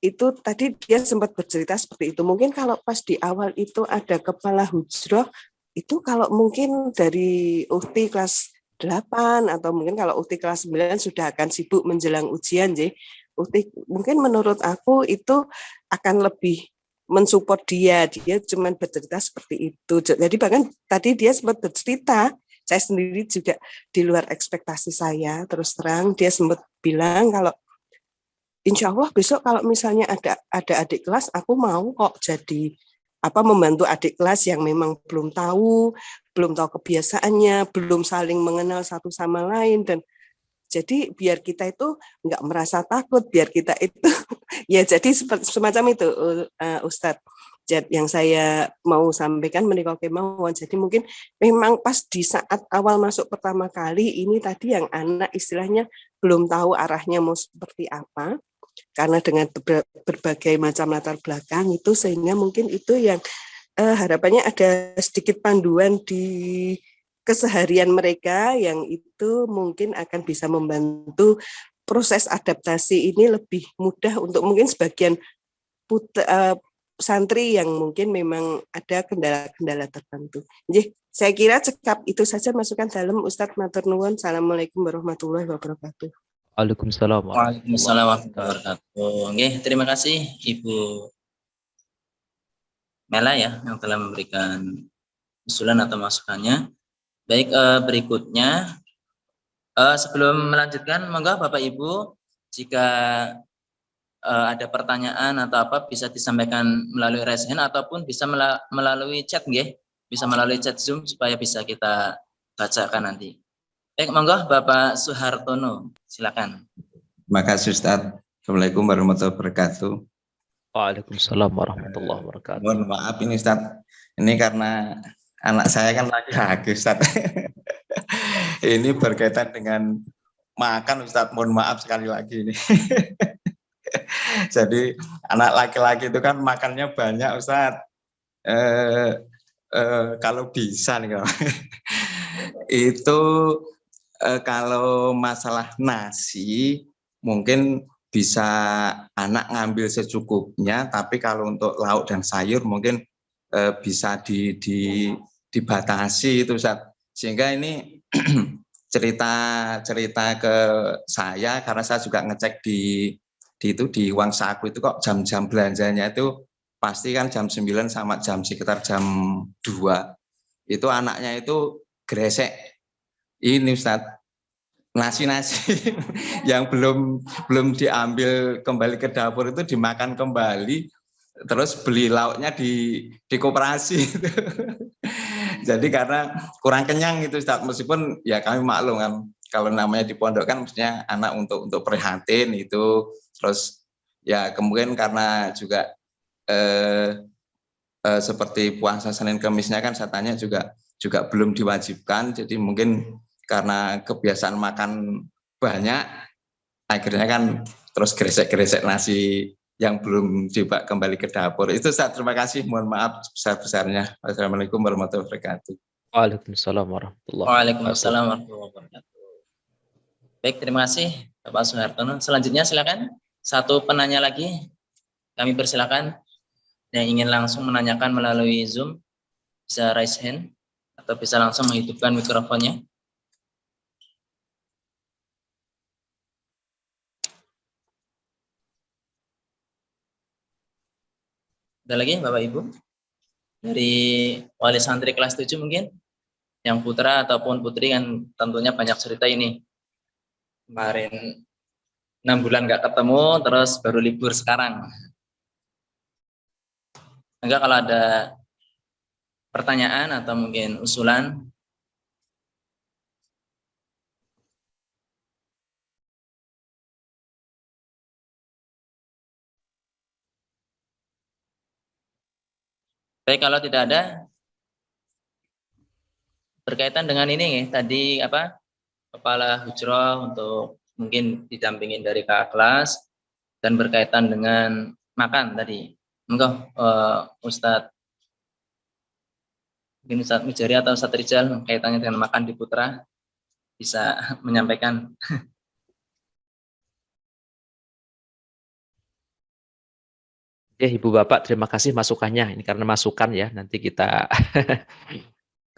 itu tadi dia sempat bercerita seperti itu. Mungkin kalau pas di awal itu ada kepala hujroh, itu kalau mungkin dari ukti kelas 8 atau mungkin kalau ukti kelas 9 sudah akan sibuk menjelang ujian, mungkin menurut aku itu akan lebih mensupport dia cuma bercerita seperti itu. Jadi bahkan tadi dia sempat bercerita, saya sendiri juga di luar ekspektasi saya, terus terang dia sempat bilang kalau insya Allah besok kalau misalnya ada adik kelas, aku mau kok jadi membantu adik kelas yang memang belum tahu kebiasaannya, belum saling mengenal satu sama lain, dan jadi biar kita itu nggak merasa takut, biar kita itu ya jadi semacam itu Ustadz. Yang saya mau sampaikan menikah kemauan. Jadi mungkin memang pas di saat awal masuk pertama kali ini tadi yang anak istilahnya belum tahu arahnya mau seperti apa, karena dengan berbagai macam latar belakang itu sehingga mungkin itu yang harapannya ada sedikit panduan di keseharian mereka yang itu mungkin akan bisa membantu proses adaptasi ini lebih mudah untuk mungkin sebagian santri yang mungkin memang ada kendala-kendala tertentu. Jadi saya kira cekap itu saja masukan dalam Ustadz matur nuwun. Assalamualaikum warahmatullahi wabarakatuh. Waalaikumsalam Waalaikumsalam warahmatullahi wabarakatuh. Oke, terima kasih Ibu Mela ya yang telah memberikan usulan atau masukannya. Baik, berikutnya sebelum melanjutkan, monggo Bapak Ibu jika ada pertanyaan atau apa bisa disampaikan melalui raise hand ataupun bisa melalui chat nggih. Bisa melalui chat Zoom supaya bisa kita bacakan nanti. Baik, monggo Bapak Suhartono, silakan. Terima kasih Ustadz. Assalamualaikum warahmatullahi wabarakatuh. Waalaikumsalam warahmatullahi wabarakatuh. Mohon maaf ini Ustadz. Ini karena anak saya kan laki-laki Ustadz. Ini berkaitan dengan makan Ustadz. Mohon maaf sekali lagi ini. Jadi anak laki-laki itu kan makannya banyak Ustadz. Kalau bisa nih itu kalau masalah nasi mungkin bisa anak ngambil secukupnya, tapi kalau untuk lauk dan sayur mungkin bisa dibatasi itu Ustaz. Sehingga ini cerita ke saya karena saya juga ngecek di uang saku itu kok jam-jam belanjanya itu pasti kan jam 9 sama sekitar jam 2. Itu anaknya itu gresek ini Ustadz, nasi-nasi yang belum diambil kembali ke dapur itu dimakan kembali, terus beli lauknya di koperasi. Jadi karena kurang kenyang itu Ustadz, meskipun ya kami maklum kan kalau namanya di pondok kan mestinya anak untuk prihatin itu, terus ya kemudian karena juga seperti puasa Senin Kemisnya kan saya tanya juga belum diwajibkan, jadi mungkin karena kebiasaan makan banyak akhirnya kan terus gresek-gresek nasi yang belum dibawa kembali ke dapur. Itu Ustaz, terima kasih, mohon maaf sebesar-besarnya. Wassalamualaikum warahmatullahi wabarakatuh. Waalaikumsalam warahmatullahi wabarakatuh. Baik, terima kasih Bapak Suhartono. Selanjutnya silakan satu penanya lagi. Kami persilakan yang ingin langsung menanyakan melalui Zoom bisa raise hand atau bisa langsung menghidupkan mikrofonnya. Ada lagi Bapak Ibu? Dari wali santri kelas 7 mungkin? Yang putra ataupun putri kan tentunya banyak cerita ini. Kemarin 6 bulan nggak ketemu, terus baru libur sekarang. Enggak, kalau ada pertanyaan atau mungkin usulan. Baik, kalau tidak ada, berkaitan dengan ini tadi apa, kepala hujroh untuk mungkin didampingin dari kakak kelas dan berkaitan dengan makan tadi. Monggo Ustadz, mungkin Ustadz Mujari atau Ustadz Rizal kaitannya dengan makan di Putra bisa menyampaikan. Ya, Ibu Bapak, terima kasih masukannya. Ini karena masukan ya, nanti kita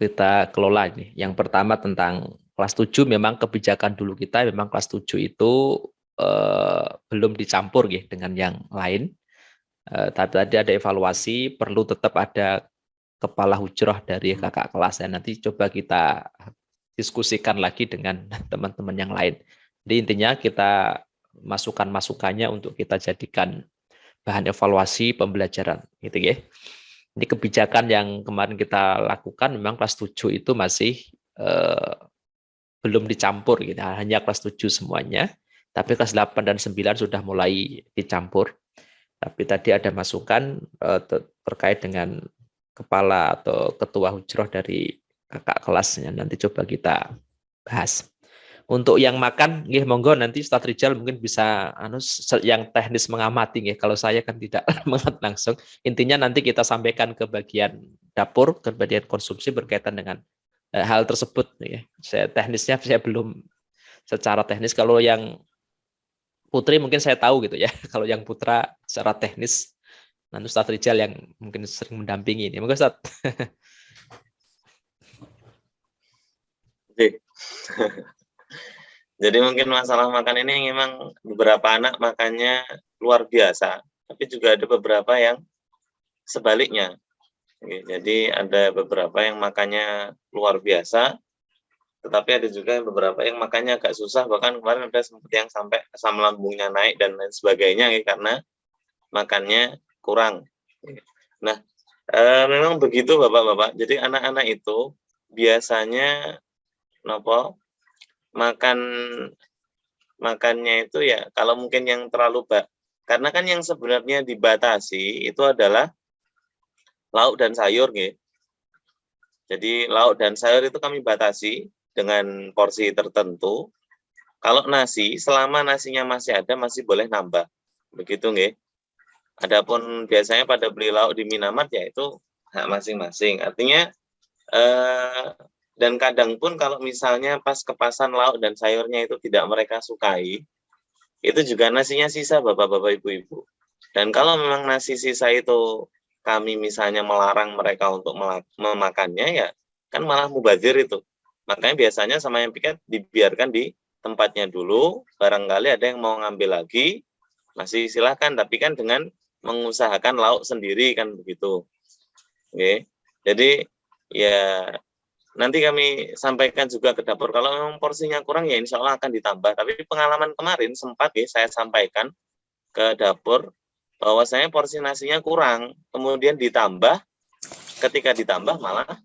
kita kelola ini. Yang pertama tentang kelas 7, memang kebijakan dulu kita memang kelas 7 itu belum dicampur ya dengan yang lain. Tapi tadi ada evaluasi, perlu tetap ada kepala hujrah dari kakak kelas. Dan nanti coba kita diskusikan lagi dengan teman-teman yang lain. Jadi intinya kita masukan-masukannya untuk kita jadikan bahan evaluasi pembelajaran, gitu ya. Ini kebijakan yang kemarin kita lakukan memang kelas 7 itu masih belum dicampur, gitu. Hanya kelas 7 semuanya, tapi kelas 8 dan 9 sudah mulai dicampur. Tapi tadi ada masukan terkait dengan kepala atau ketua hujrah dari kakak kelasnya, nanti coba kita bahas. Untuk yang makan, nggih monggo nanti Ustadz Rizal mungkin bisa yang teknis mengamati nggih. Kalau saya kan tidak mengamati langsung. Intinya nanti kita sampaikan ke bagian dapur, ke bagian konsumsi berkaitan dengan hal tersebut nggih. Teknisnya saya belum secara teknis. Kalau yang Putri mungkin saya tahu gitu ya. Kalau yang Putra secara teknis nanti Ustadz Rizal yang mungkin sering mendampingi ini. Monggo Ustadz. Jadi mungkin masalah makan ini memang beberapa anak makannya luar biasa, tapi juga ada beberapa yang sebaliknya. Jadi ada beberapa yang makannya luar biasa, tetapi ada juga beberapa yang makannya agak susah, bahkan kemarin ada sempat yang sampai asam lambungnya naik dan lain sebagainya karena makannya kurang. Nah, memang begitu Bapak-bapak. Jadi anak-anak itu biasanya makannya itu ya kalau mungkin yang terlalu karena kan yang sebenarnya dibatasi itu adalah lauk dan sayur gitu. Jadi lauk dan sayur itu kami batasi dengan porsi tertentu. Kalau nasi, selama nasinya masih ada masih boleh nambah. Begitu nggih. Adapun biasanya pada beli lauk di Minamart ya itu hak masing-masing. Artinya dan kadang pun kalau misalnya pas kepasan lauk dan sayurnya itu tidak mereka sukai, itu juga nasinya sisa Bapak-bapak Ibu-ibu. Dan kalau memang nasi sisa itu kami misalnya melarang mereka untuk memakannya, ya kan malah mubazir itu. Makanya biasanya sama yang piket dibiarkan di tempatnya dulu, barangkali ada yang mau ngambil lagi, masih silahkan, tapi kan dengan mengusahakan lauk sendiri kan begitu. Oke. Jadi ya nanti kami sampaikan juga ke dapur. Kalau memang porsinya kurang ya insya Allah akan ditambah. Tapi pengalaman kemarin sempat saya sampaikan ke dapur bahwasanya porsi nasinya kurang, kemudian ditambah. Ketika ditambah malah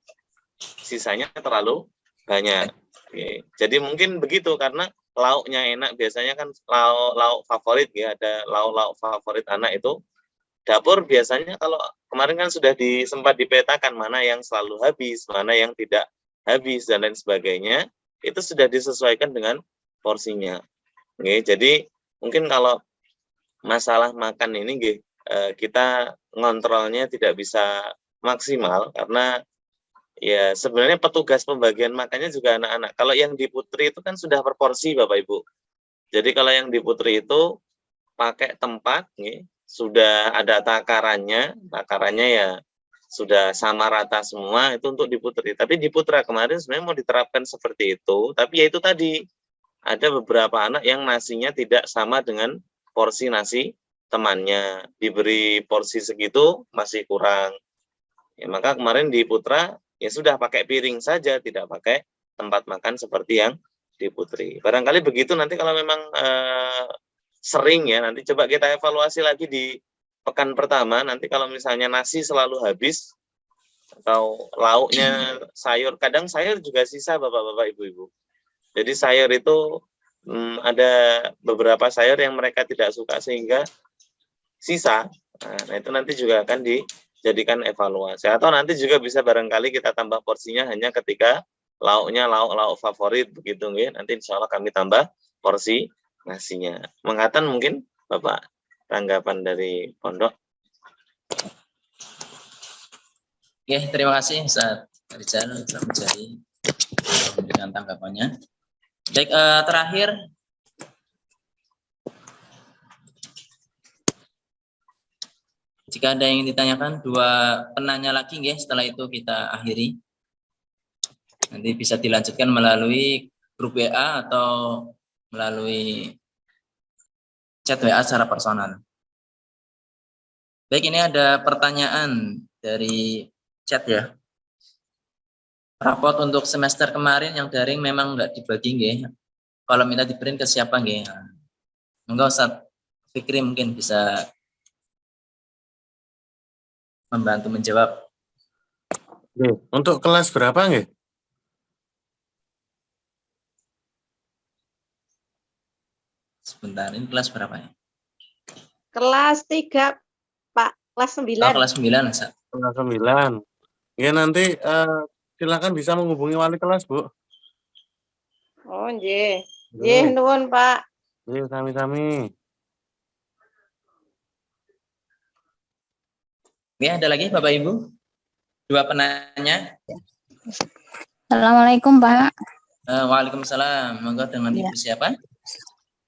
sisanya terlalu banyak. Oke. Jadi mungkin begitu karena lauknya enak. Biasanya kan lauk favorit ya, ada lauk-lauk favorit anak itu. Dapur biasanya kalau kemarin kan sudah sempat dipetakan mana yang selalu habis, mana yang tidak habis dan lain sebagainya, itu sudah disesuaikan dengan porsinya. Oke, jadi mungkin kalau masalah makan ini kita ngontrolnya tidak bisa maksimal karena ya sebenarnya petugas pembagian makannya juga anak-anak. Kalau yang di Putri itu kan sudah per porsi Bapak Ibu. Jadi kalau yang di Putri itu pakai tempat sudah ada takarannya ya sudah sama rata semua itu untuk di Putri. Tapi di Putra kemarin sebenarnya mau diterapkan seperti itu, tapi ya itu tadi ada beberapa anak yang nasinya tidak sama dengan porsi nasi temannya, diberi porsi segitu masih kurang. Ya, maka kemarin di Putra ya sudah pakai piring saja, tidak pakai tempat makan seperti yang di Putri. Barangkali begitu nanti kalau memang sering ya, nanti coba kita evaluasi lagi di pekan pertama, nanti kalau misalnya nasi selalu habis, atau lauknya sayur, kadang sayur juga sisa Bapak-bapak Ibu-ibu. Jadi sayur itu ada beberapa sayur yang mereka tidak suka sehingga sisa, nah itu nanti juga akan dijadikan evaluasi. Atau nanti juga bisa barangkali kita tambah porsinya hanya ketika lauknya lauk-lauk favorit begitu nggih. Nanti insya Allah kami tambah porsi nasinya. Mengatakan mungkin Bapak tanggapan dari pondok. Oke, terima kasih Ustaz Rizal, Ustaz Mujahid memberikan tanggapannya. Baik, terakhir jika ada yang ditanyakan, 2 penanya lagi nggih, setelah itu kita akhiri. Nanti bisa dilanjutkan melalui grup WA atau melalui chat WA secara personal. Baik, ini ada pertanyaan dari chat ya. Rapot untuk semester kemarin yang daring memang nggak dibagi nggih. Kalau minta diberi ke siapa nggih? Monggo Ustaz Fikri mungkin bisa membantu menjawab. Untuk kelas berapa nggih? Sebentar, ini kelas berapa ya? Kelas 3, Pak. Kelas 9. Oh, kelas 9, Ustaz. Kelas 9. Ya nanti silakan bisa menghubungi wali kelas, Bu. Oh, nggih. Nggih, nuwun, Pak. Nggih, sami-sami. Ya, ada lagi Bapak Ibu? 2 penanya. Assalamualaikum, Pak. Waalaikumsalam. Monggo dengan Ibu siapa?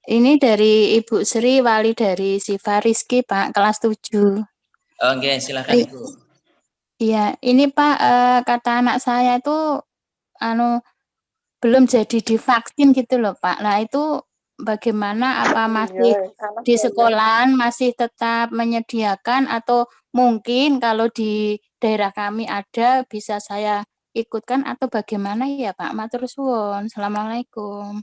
Ini dari Ibu Sri, wali dari Siva Rizky, Pak, kelas 7. Oke, silakan Ibu. Iya, ini Pak, kata anak saya itu belum jadi divaksin gitu loh, Pak. Nah, itu bagaimana, apa masih di sekolahan masih tetap menyediakan atau mungkin kalau di daerah kami ada bisa saya ikutkan atau bagaimana ya, Pak? Matur suwun. Assalamualaikum.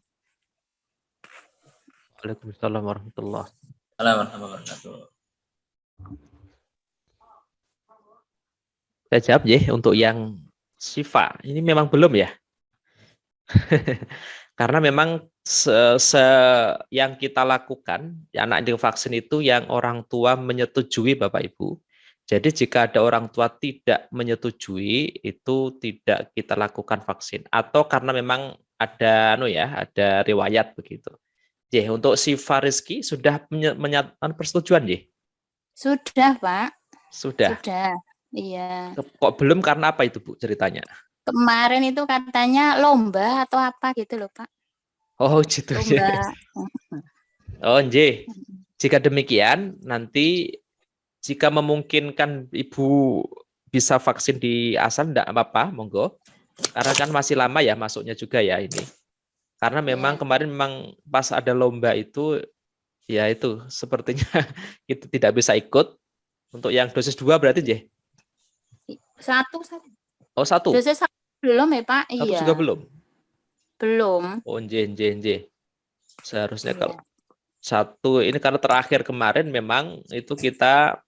Waalaikumsalam warahmatullahi wabarakatuh. Saya jawab ya, untuk yang Siva ini memang belum ya. Karena memang yang kita lakukan ya, anak divaksin itu yang orang tua menyetujui Bapak Ibu. Jadi jika ada orang tua tidak menyetujui itu tidak kita lakukan vaksin, atau karena memang ada ada riwayat begitu. Untuk Siva Rizky sudah menyatakan persetujuan ya? Sudah, Pak. Sudah. Sudah. Iya. Kok belum karena apa itu, Bu, ceritanya? Kemarin itu katanya lomba atau apa gitu loh, Pak. Oh, gitu ya. Oh, nggih. Jika demikian, nanti jika memungkinkan Ibu bisa vaksin di asal, enggak apa-apa, monggo. Karena kan masih lama ya masuknya juga ya ini. Karena memang kemarin memang pas ada lomba itu, ya itu sepertinya kita tidak bisa ikut. Untuk yang dosis 2 berarti, Jeh? 1. Oh, 1. Dosis 1 belum ya, Pak? 1 Iya. juga belum? Belum. Oh, nje. Seharusnya kalau 1 ini karena terakhir kemarin memang itu kita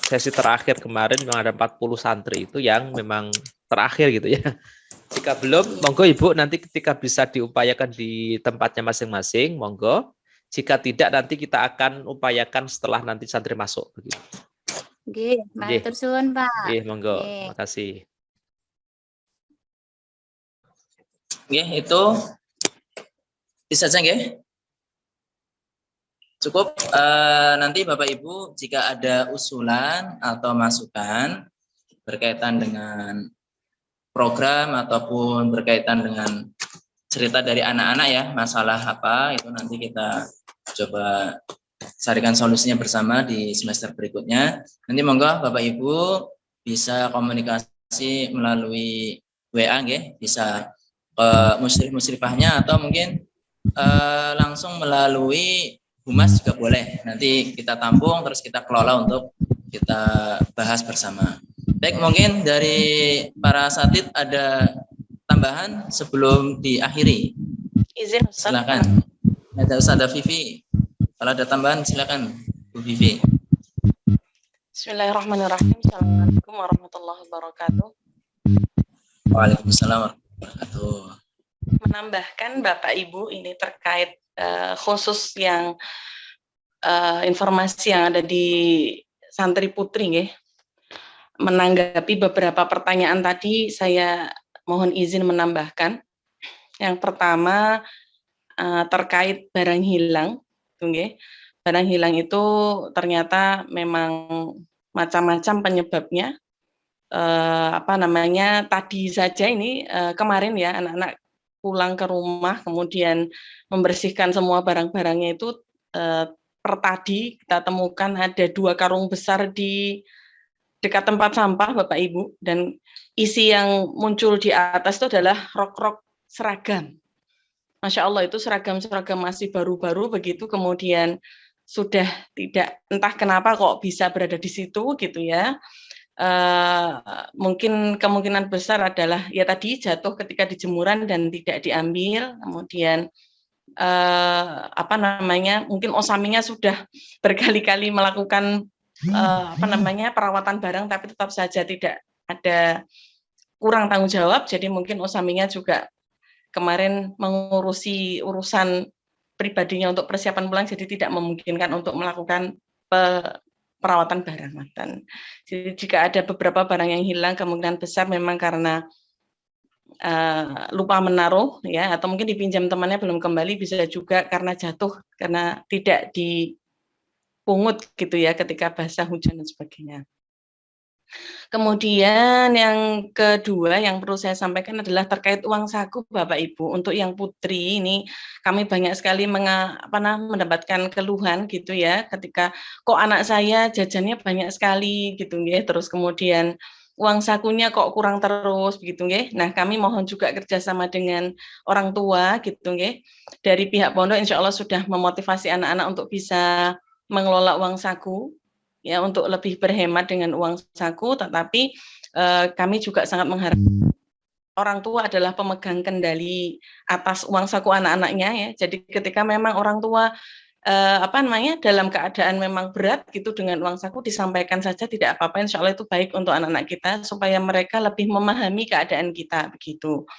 sesi terakhir kemarin memang ada 40 santri itu yang memang terakhir gitu ya. Jika belum, monggo Ibu nanti ketika bisa diupayakan di tempatnya masing-masing, monggo. Jika tidak, nanti kita akan upayakan setelah nanti santri masuk. Begitu. Nggih, matur suwun, Pak. Nggih, monggo. Makasih. Nggih, itu bisa saja nggih. Cukup. Nanti Bapak Ibu jika ada usulan atau masukan berkaitan dengan program ataupun berkaitan dengan cerita dari anak-anak ya, masalah apa itu nanti kita coba carikan solusinya bersama di semester berikutnya. Nanti monggo Bapak Ibu bisa komunikasi melalui WA nggih, bisa ke musyrif-musyrifahnya atau mungkin langsung melalui humas juga boleh. Nanti kita tampung terus kita kelola untuk kita bahas bersama. Baik, mungkin dari para asatidz ada tambahan sebelum diakhiri. Izin Ustaz. Silakan. Ada Ustazah Vivi. Kalau ada tambahan silakan Bu Vivi. Bismillahirrahmanirrahim. Assalamualaikum warahmatullahi wabarakatuh. Waalaikumsalam warahmatullahi wabarakatuh. Menambahkan Bapak Ibu ini terkait khusus yang informasi yang ada di Santri Putri nggih. Menanggapi beberapa pertanyaan tadi, saya mohon izin menambahkan. Yang pertama, terkait barang hilang, nggih. Barang hilang itu ternyata memang macam-macam penyebabnya. Tadi saja ini kemarin ya anak-anak pulang ke rumah kemudian membersihkan semua barang-barangnya itu per tadi kita temukan ada 2 karung besar di dekat tempat sampah Bapak Ibu, dan isi yang muncul di atas itu adalah rok-rok seragam. Masya Allah, itu seragam-seragam masih baru-baru begitu, kemudian sudah tidak, entah kenapa kok bisa berada di situ gitu ya. Mungkin kemungkinan besar adalah ya tadi jatuh ketika di jemuran dan tidak diambil, kemudian mungkin osaminya sudah berkali-kali melakukan perawatan barang, tapi tetap saja tidak ada, kurang tanggung jawab, jadi mungkin osaminya juga kemarin mengurusi urusan pribadinya untuk persiapan pulang, jadi tidak memungkinkan untuk melakukan perawatan barang. Jadi jika ada beberapa barang yang hilang, kemungkinan besar memang karena lupa menaruh ya, atau mungkin dipinjam temannya belum kembali, bisa juga karena jatuh karena tidak dipungut gitu ya ketika basah hujan dan sebagainya. Kemudian yang kedua yang perlu saya sampaikan adalah terkait uang saku Bapak Ibu. Untuk yang putri ini kami banyak sekali mendapatkan keluhan gitu ya, ketika kok anak saya jajannya banyak sekali gitu ya, terus kemudian uang sakunya kok kurang terus begitu nggih. Nah, kami mohon juga kerjasama dengan orang tua gitu nggih. Dari pihak pondok insya Allah sudah memotivasi anak-anak untuk bisa mengelola uang saku ya, untuk lebih berhemat dengan uang saku, tetapi kami juga sangat mengharapkan orang tua adalah pemegang kendali atas uang saku anak-anaknya ya. Jadi ketika memang orang tua dalam keadaan memang berat gitu dengan uang saku, disampaikan saja tidak apa-apa, insya Allah itu baik untuk anak-anak kita supaya mereka lebih memahami keadaan kita begitu.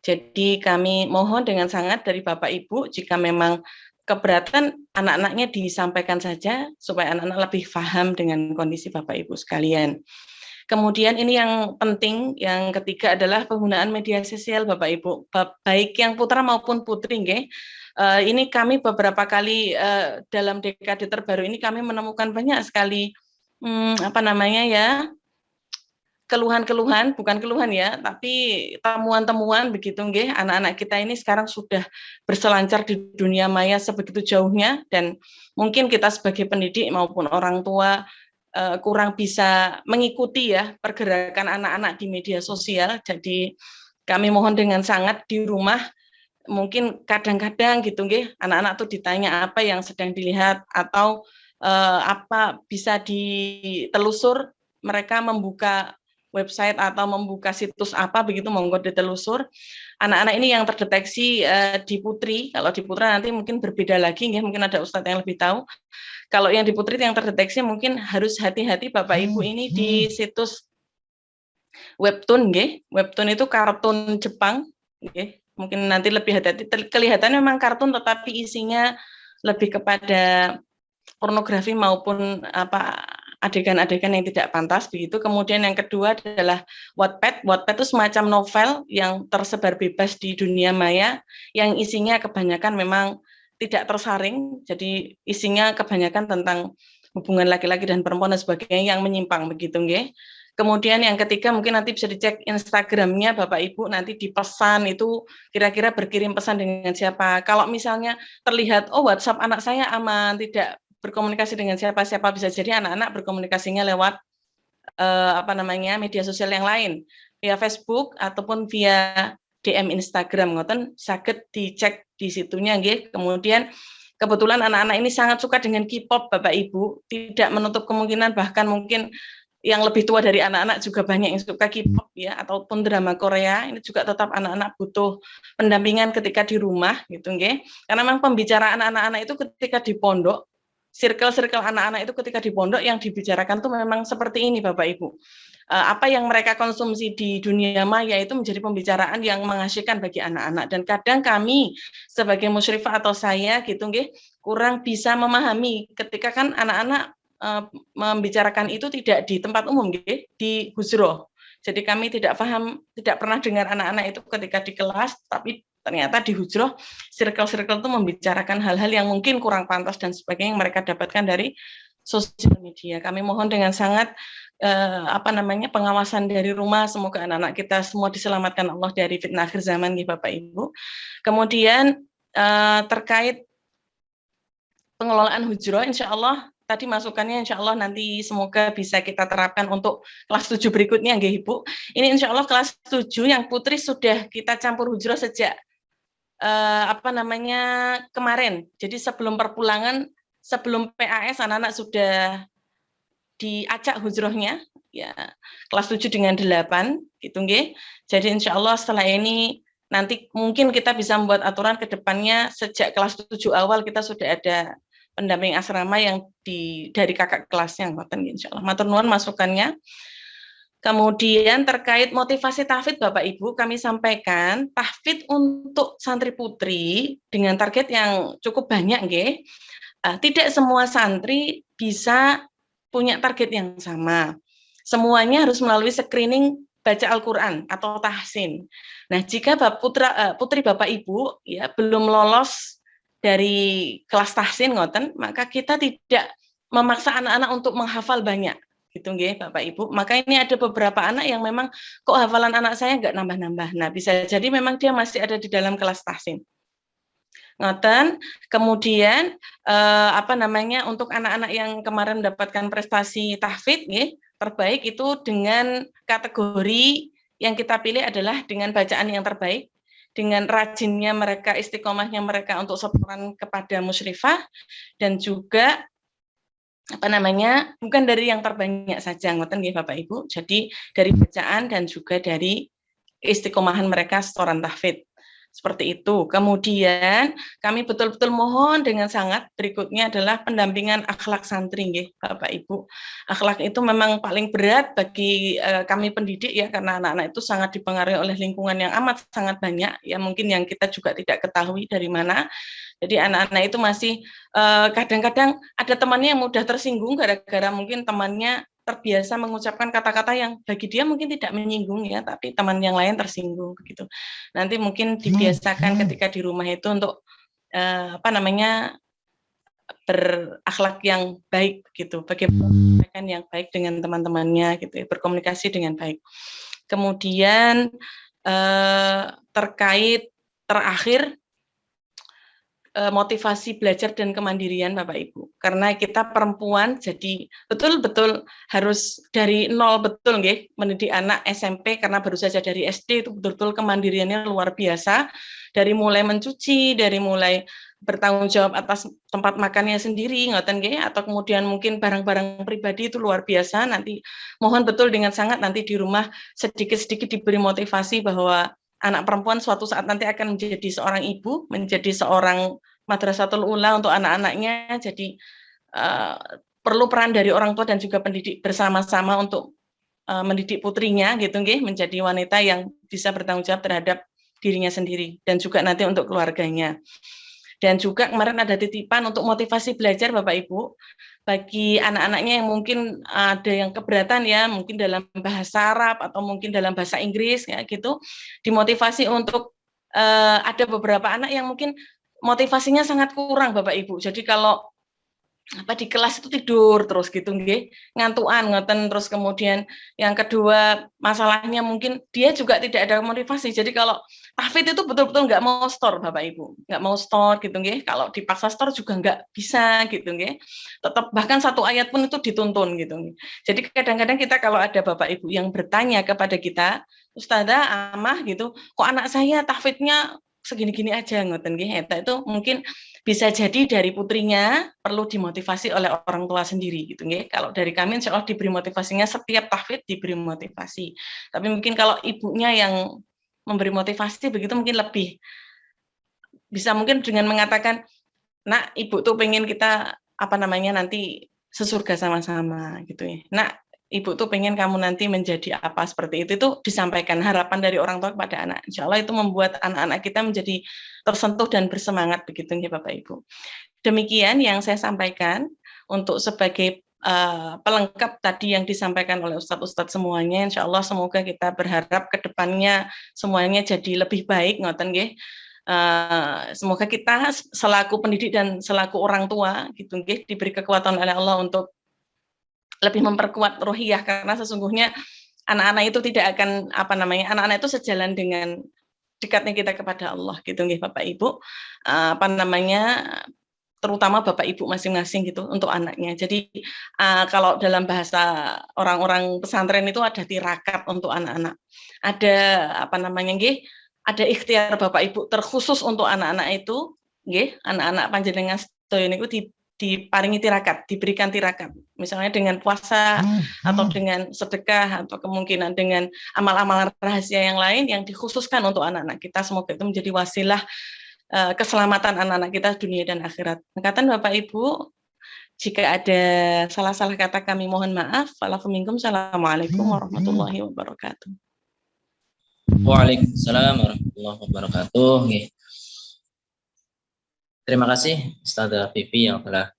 Jadi kami mohon dengan sangat dari Bapak Ibu, jika memang keberatan anak-anaknya disampaikan saja supaya anak-anak lebih paham dengan kondisi Bapak Ibu sekalian. Kemudian ini yang penting, yang ketiga adalah penggunaan media sosial Bapak Ibu, baik yang putra maupun putri nggih. Ini kami beberapa kali dalam dekade terbaru ini kami menemukan banyak sekali keluhan-keluhan, bukan keluhan ya, tapi temuan-temuan begitu nggih. Anak-anak kita ini sekarang sudah berselancar di dunia maya sebegitu jauhnya, dan mungkin kita sebagai pendidik maupun orang tua kurang bisa mengikuti ya pergerakan anak-anak di media sosial. Jadi kami mohon dengan sangat di rumah mungkin kadang-kadang gitu nggih, anak-anak tuh ditanya apa yang sedang dilihat atau apa bisa ditelusur, mereka membuka website atau membuka situs apa begitu, monggo ditelusur. Anak-anak ini yang terdeteksi di putri, kalau di putra nanti mungkin berbeda lagi nggih, mungkin ada ustadz yang lebih tahu. Kalau yang di putri yang terdeteksi mungkin harus hati-hati Bapak Ibu ini di situs webtoon nggih. Webtoon itu kartun Jepang nggih. Mungkin nanti lebih hati-hati, kelihatan memang kartun tetapi isinya lebih kepada pornografi maupun adegan-adegan yang tidak pantas begitu. Kemudian yang kedua adalah Wattpad. Wattpad itu semacam novel yang tersebar bebas di dunia maya, yang isinya kebanyakan memang tidak tersaring, jadi isinya kebanyakan tentang hubungan laki-laki dan perempuan dan sebagainya yang menyimpang begitu nggih. Kemudian yang ketiga mungkin nanti bisa dicek Instagramnya Bapak Ibu, nanti dipesan itu kira-kira berkirim pesan dengan siapa. Kalau misalnya terlihat WhatsApp anak saya aman, tidak berkomunikasi dengan siapa-siapa, bisa jadi anak-anak berkomunikasinya lewat media sosial yang lain, via Facebook ataupun via DM Instagram, ngoten saged dicek di situnya nggih. Kemudian kebetulan anak-anak ini sangat suka dengan K-pop Bapak Ibu, tidak menutup kemungkinan bahkan mungkin yang lebih tua dari anak-anak juga banyak yang suka K-pop ya, ataupun drama Korea. Ini juga tetap anak-anak butuh pendampingan ketika di rumah gitu nggih. Karena memang pembicaraan anak-anak itu ketika di pondok, circle-circle anak-anak itu ketika di pondok yang dibicarakan tuh memang seperti ini Bapak Ibu. Apa yang mereka konsumsi di dunia maya itu menjadi pembicaraan yang mengasyikkan bagi anak-anak, dan kadang kami sebagai musyrifah atau saya gitu nggih kurang bisa memahami ketika kan anak-anak membicarakan itu tidak di tempat umum nggih, di hujroh. Jadi kami tidak paham, tidak pernah dengar anak-anak itu ketika di kelas, tapi ternyata di hujroh circle-circle itu membicarakan hal-hal yang mungkin kurang pantas dan sebagainya yang mereka dapatkan dari sosial media. Kami mohon dengan sangat pengawasan dari rumah, semoga anak-anak kita semua diselamatkan Allah dari fitnah akhir zaman nih Bapak Ibu. Kemudian terkait pengelolaan hujroh, insya Allah tadi masukannya insya Allah nanti semoga bisa kita terapkan untuk kelas 7 berikutnya nggih Ibu. Ini insya Allah kelas 7 yang putri sudah kita campur hujroh sejak kemarin. Jadi sebelum perpulangan, sebelum PAS anak-anak sudah diacak hujrohnya ya, kelas 7 dengan 8 gitu nggih. Jadi insya Allah setelah ini nanti mungkin kita bisa membuat aturan ke depannya sejak kelas 7 awal kita sudah ada pendamping asrama yang dari kakak kelasnya, insyaallah. Matur nuwun masukannya. Kemudian terkait motivasi tahfidz Bapak Ibu, kami sampaikan tahfidz untuk santri putri dengan target yang cukup banyak, nggih. Tidak semua santri bisa punya target yang sama. Semuanya harus melalui screening baca Al-Qur'an atau tahsin. Nah, jika putri Bapak Ibu ya belum lolos dari kelas tahsin ngoten, maka kita tidak memaksa anak-anak untuk menghafal banyak gitu nggih Bapak Ibu. Maka ini ada beberapa anak yang memang kok hafalan anak saya nggak nambah-nambah. Nah, bisa jadi memang dia masih ada di dalam kelas tahsin. Ngoten. Kemudian untuk anak-anak yang kemarin mendapatkan prestasi tahfidz nggih, terbaik itu dengan kategori yang kita pilih adalah dengan bacaan yang terbaik, dengan rajinnya mereka, istiqomahnya mereka untuk setoran kepada musyrifah, dan juga bukan dari yang terbanyak saja, ngoten nggih Bapak Ibu. Jadi dari bacaan dan juga dari istiqomahan mereka setoran tahfidz. Seperti itu. Kemudian kami betul-betul mohon dengan sangat berikutnya adalah pendampingan akhlak santri nggih Bapak Ibu. Akhlak itu memang paling berat bagi kami pendidik ya, karena anak-anak itu sangat dipengaruhi oleh lingkungan yang amat sangat banyak ya, mungkin yang kita juga tidak ketahui dari mana. Jadi anak-anak itu masih kadang-kadang ada temannya yang mudah tersinggung gara-gara mungkin temannya terbiasa mengucapkan kata-kata yang bagi dia mungkin tidak menyinggung ya, tapi teman yang lain tersinggung begitu. Nanti mungkin dibiasakan ketika di rumah itu untuk berakhlak yang baik gitu, bagaimana yang baik dengan teman-temannya gitu, berkomunikasi dengan baik. Kemudian terkait terakhir motivasi belajar dan kemandirian Bapak Ibu, karena kita perempuan jadi betul-betul harus dari nol betul nggih mendidik anak SMP, karena baru saja dari SD itu betul-betul kemandiriannya luar biasa, dari mulai mencuci, dari mulai bertanggung jawab atas tempat makannya sendiri ngoten nggih, atau kemudian mungkin barang-barang pribadi itu luar biasa. Nanti mohon betul dengan sangat nanti di rumah sedikit-sedikit diberi motivasi bahwa anak perempuan suatu saat nanti akan menjadi seorang ibu, menjadi seorang madrasatul ula untuk anak-anaknya. Jadi perlu peran dari orang tua dan juga pendidik bersama-sama untuk mendidik putrinya gitu nggih, menjadi wanita yang bisa bertanggung jawab terhadap dirinya sendiri dan juga nanti untuk keluarganya. Dan juga kemarin ada titipan untuk motivasi belajar Bapak Ibu, bagi anak-anaknya yang mungkin ada yang keberatan ya, mungkin dalam bahasa Arab atau mungkin dalam bahasa Inggris ya gitu, dimotivasi untuk ada beberapa anak yang mungkin motivasinya sangat kurang Bapak Ibu. Jadi kalau di kelas itu tidur terus gitu nggih, ngantuan ngoten. Terus kemudian yang kedua masalahnya mungkin dia juga tidak ada motivasi. Jadi kalau tahfidz itu betul-betul nggak mau store Bapak Ibu, nggak mau store gitu nggih. Kalau dipaksa store juga nggak bisa gitu nggih. Tetap bahkan satu ayat pun itu dituntun gitu nggih. Jadi kadang-kadang kita kalau ada Bapak Ibu yang bertanya kepada kita, Ustazah, Amah gitu, kok anak saya tahfidznya segini-gini aja ngoten nggih, eta itu mungkin bisa jadi dari putrinya perlu dimotivasi oleh orang tua sendiri gitu nggih. Kalau dari kami insya Allah diberi motivasinya, setiap tahfidz diberi motivasi. Tapi mungkin kalau ibunya yang memberi motivasi begitu mungkin lebih bisa mungkin dengan mengatakan, nak ibu tuh pengen kita nanti sesurga sama-sama gitu ya. Nak ibu tuh pengen kamu nanti menjadi apa seperti itu disampaikan harapan dari orang tua kepada anak. Insya Allah itu membuat anak-anak kita menjadi tersentuh dan bersemangat begitu ya Bapak Ibu. Demikian yang saya sampaikan untuk sebagai pelengkap tadi yang disampaikan oleh Ustadz-Ustadz semuanya. Insya Allah semoga kita berharap ke depannya semuanya jadi lebih baik ngoten nggih. Semoga kita selaku pendidik dan selaku orang tua gitu nggih diberi kekuatan oleh Allah untuk lebih memperkuat rohiyah, karena sesungguhnya anak-anak itu tidak akan anak-anak itu sejalan dengan dekatnya kita kepada Allah gitu nggih Bapak Ibu, terutama Bapak Ibu masing-masing gitu untuk anaknya. Jadi kalau dalam bahasa orang-orang pesantren itu ada tirakat untuk anak-anak. Ada ada ikhtiar Bapak Ibu terkhusus untuk anak-anak itu nggih, anak-anak panjenengan sedaya niku diparingi tirakat, diberikan tirakat. Misalnya dengan puasa atau dengan sedekah atau kemungkinan dengan amal-amal rahasia yang lain yang dikhususkan untuk anak-anak kita. Semoga itu menjadi wasilah keselamatan anak-anak kita dunia dan akhirat. Angkatan Bapak Ibu, jika ada salah-salah kata kami mohon maaf. Assalamualaikum warahmatullahi wabarakatuh. Waalaikumsalam warahmatullahi wabarakatuh. Terima kasih Ustazah Vivi yang telah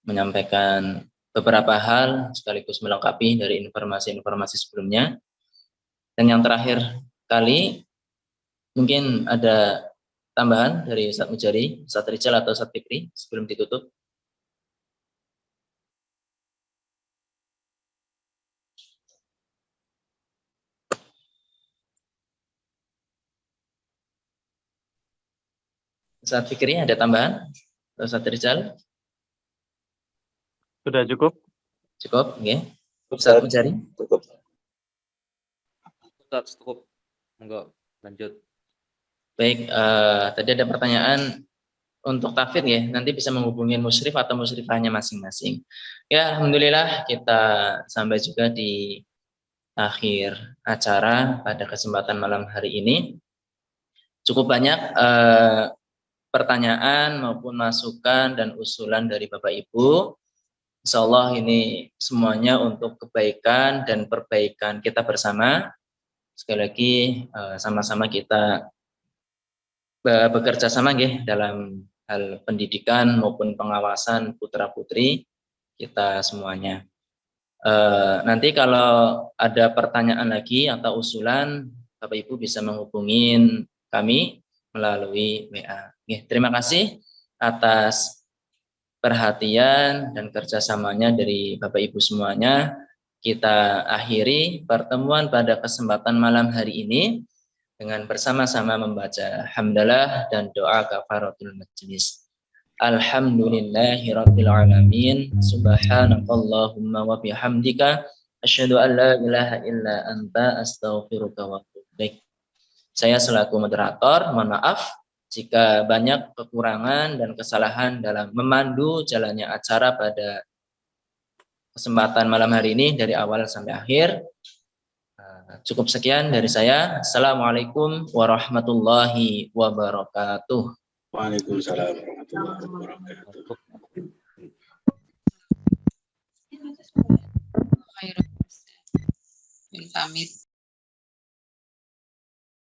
menyampaikan beberapa hal sekaligus melengkapi dari informasi-informasi sebelumnya. Dan yang terakhir kali, mungkin ada tambahan dari Ustaz Mujari, Ustaz Rijal atau Ustaz Fikri sebelum ditutup. Ustaz Fikri ada tambahan? Ustaz Rijal? Sudah cukup? Cukup, oke. Ustaz Mujari? Cukup. Ustaz, cukup. Enggak, lanjut. Baik, tadi ada pertanyaan untuk tahfidz ya, nanti bisa menghubungi musyrif atau musyrifahnya masing-masing. Ya, alhamdulillah kita sampai juga di akhir acara pada kesempatan malam hari ini. Cukup banyak pertanyaan maupun masukan dan usulan dari Bapak Ibu. Insya Allah ini semuanya untuk kebaikan dan perbaikan kita bersama. Sekali lagi sama-sama kita bekerja sama nggih dalam hal pendidikan maupun pengawasan putra-putri kita semuanya. Nanti kalau ada pertanyaan lagi atau usulan, Bapak Ibu bisa menghubungi kami melalui WA. Terima kasih atas perhatian dan kerjasamanya dari Bapak Ibu semuanya. Kita akhiri pertemuan pada kesempatan malam hari ini dengan bersama-sama membaca hamdalah dan doa kafaratul majlis. Alhamdulillahirabbil alamin. Subhanakallahumma wa bihamdika asyhadu an la ilaha illa anta astaghfiruka wa atubu ilaik. Saya selaku moderator, mohon maaf jika banyak kekurangan dan kesalahan dalam memandu jalannya acara pada kesempatan malam hari ini dari awal sampai akhir. Cukup sekian dari saya. Assalamualaikum warahmatullahi wabarakatuh. Waalaikumsalam warahmatullahi wabarakatuh. Pamit.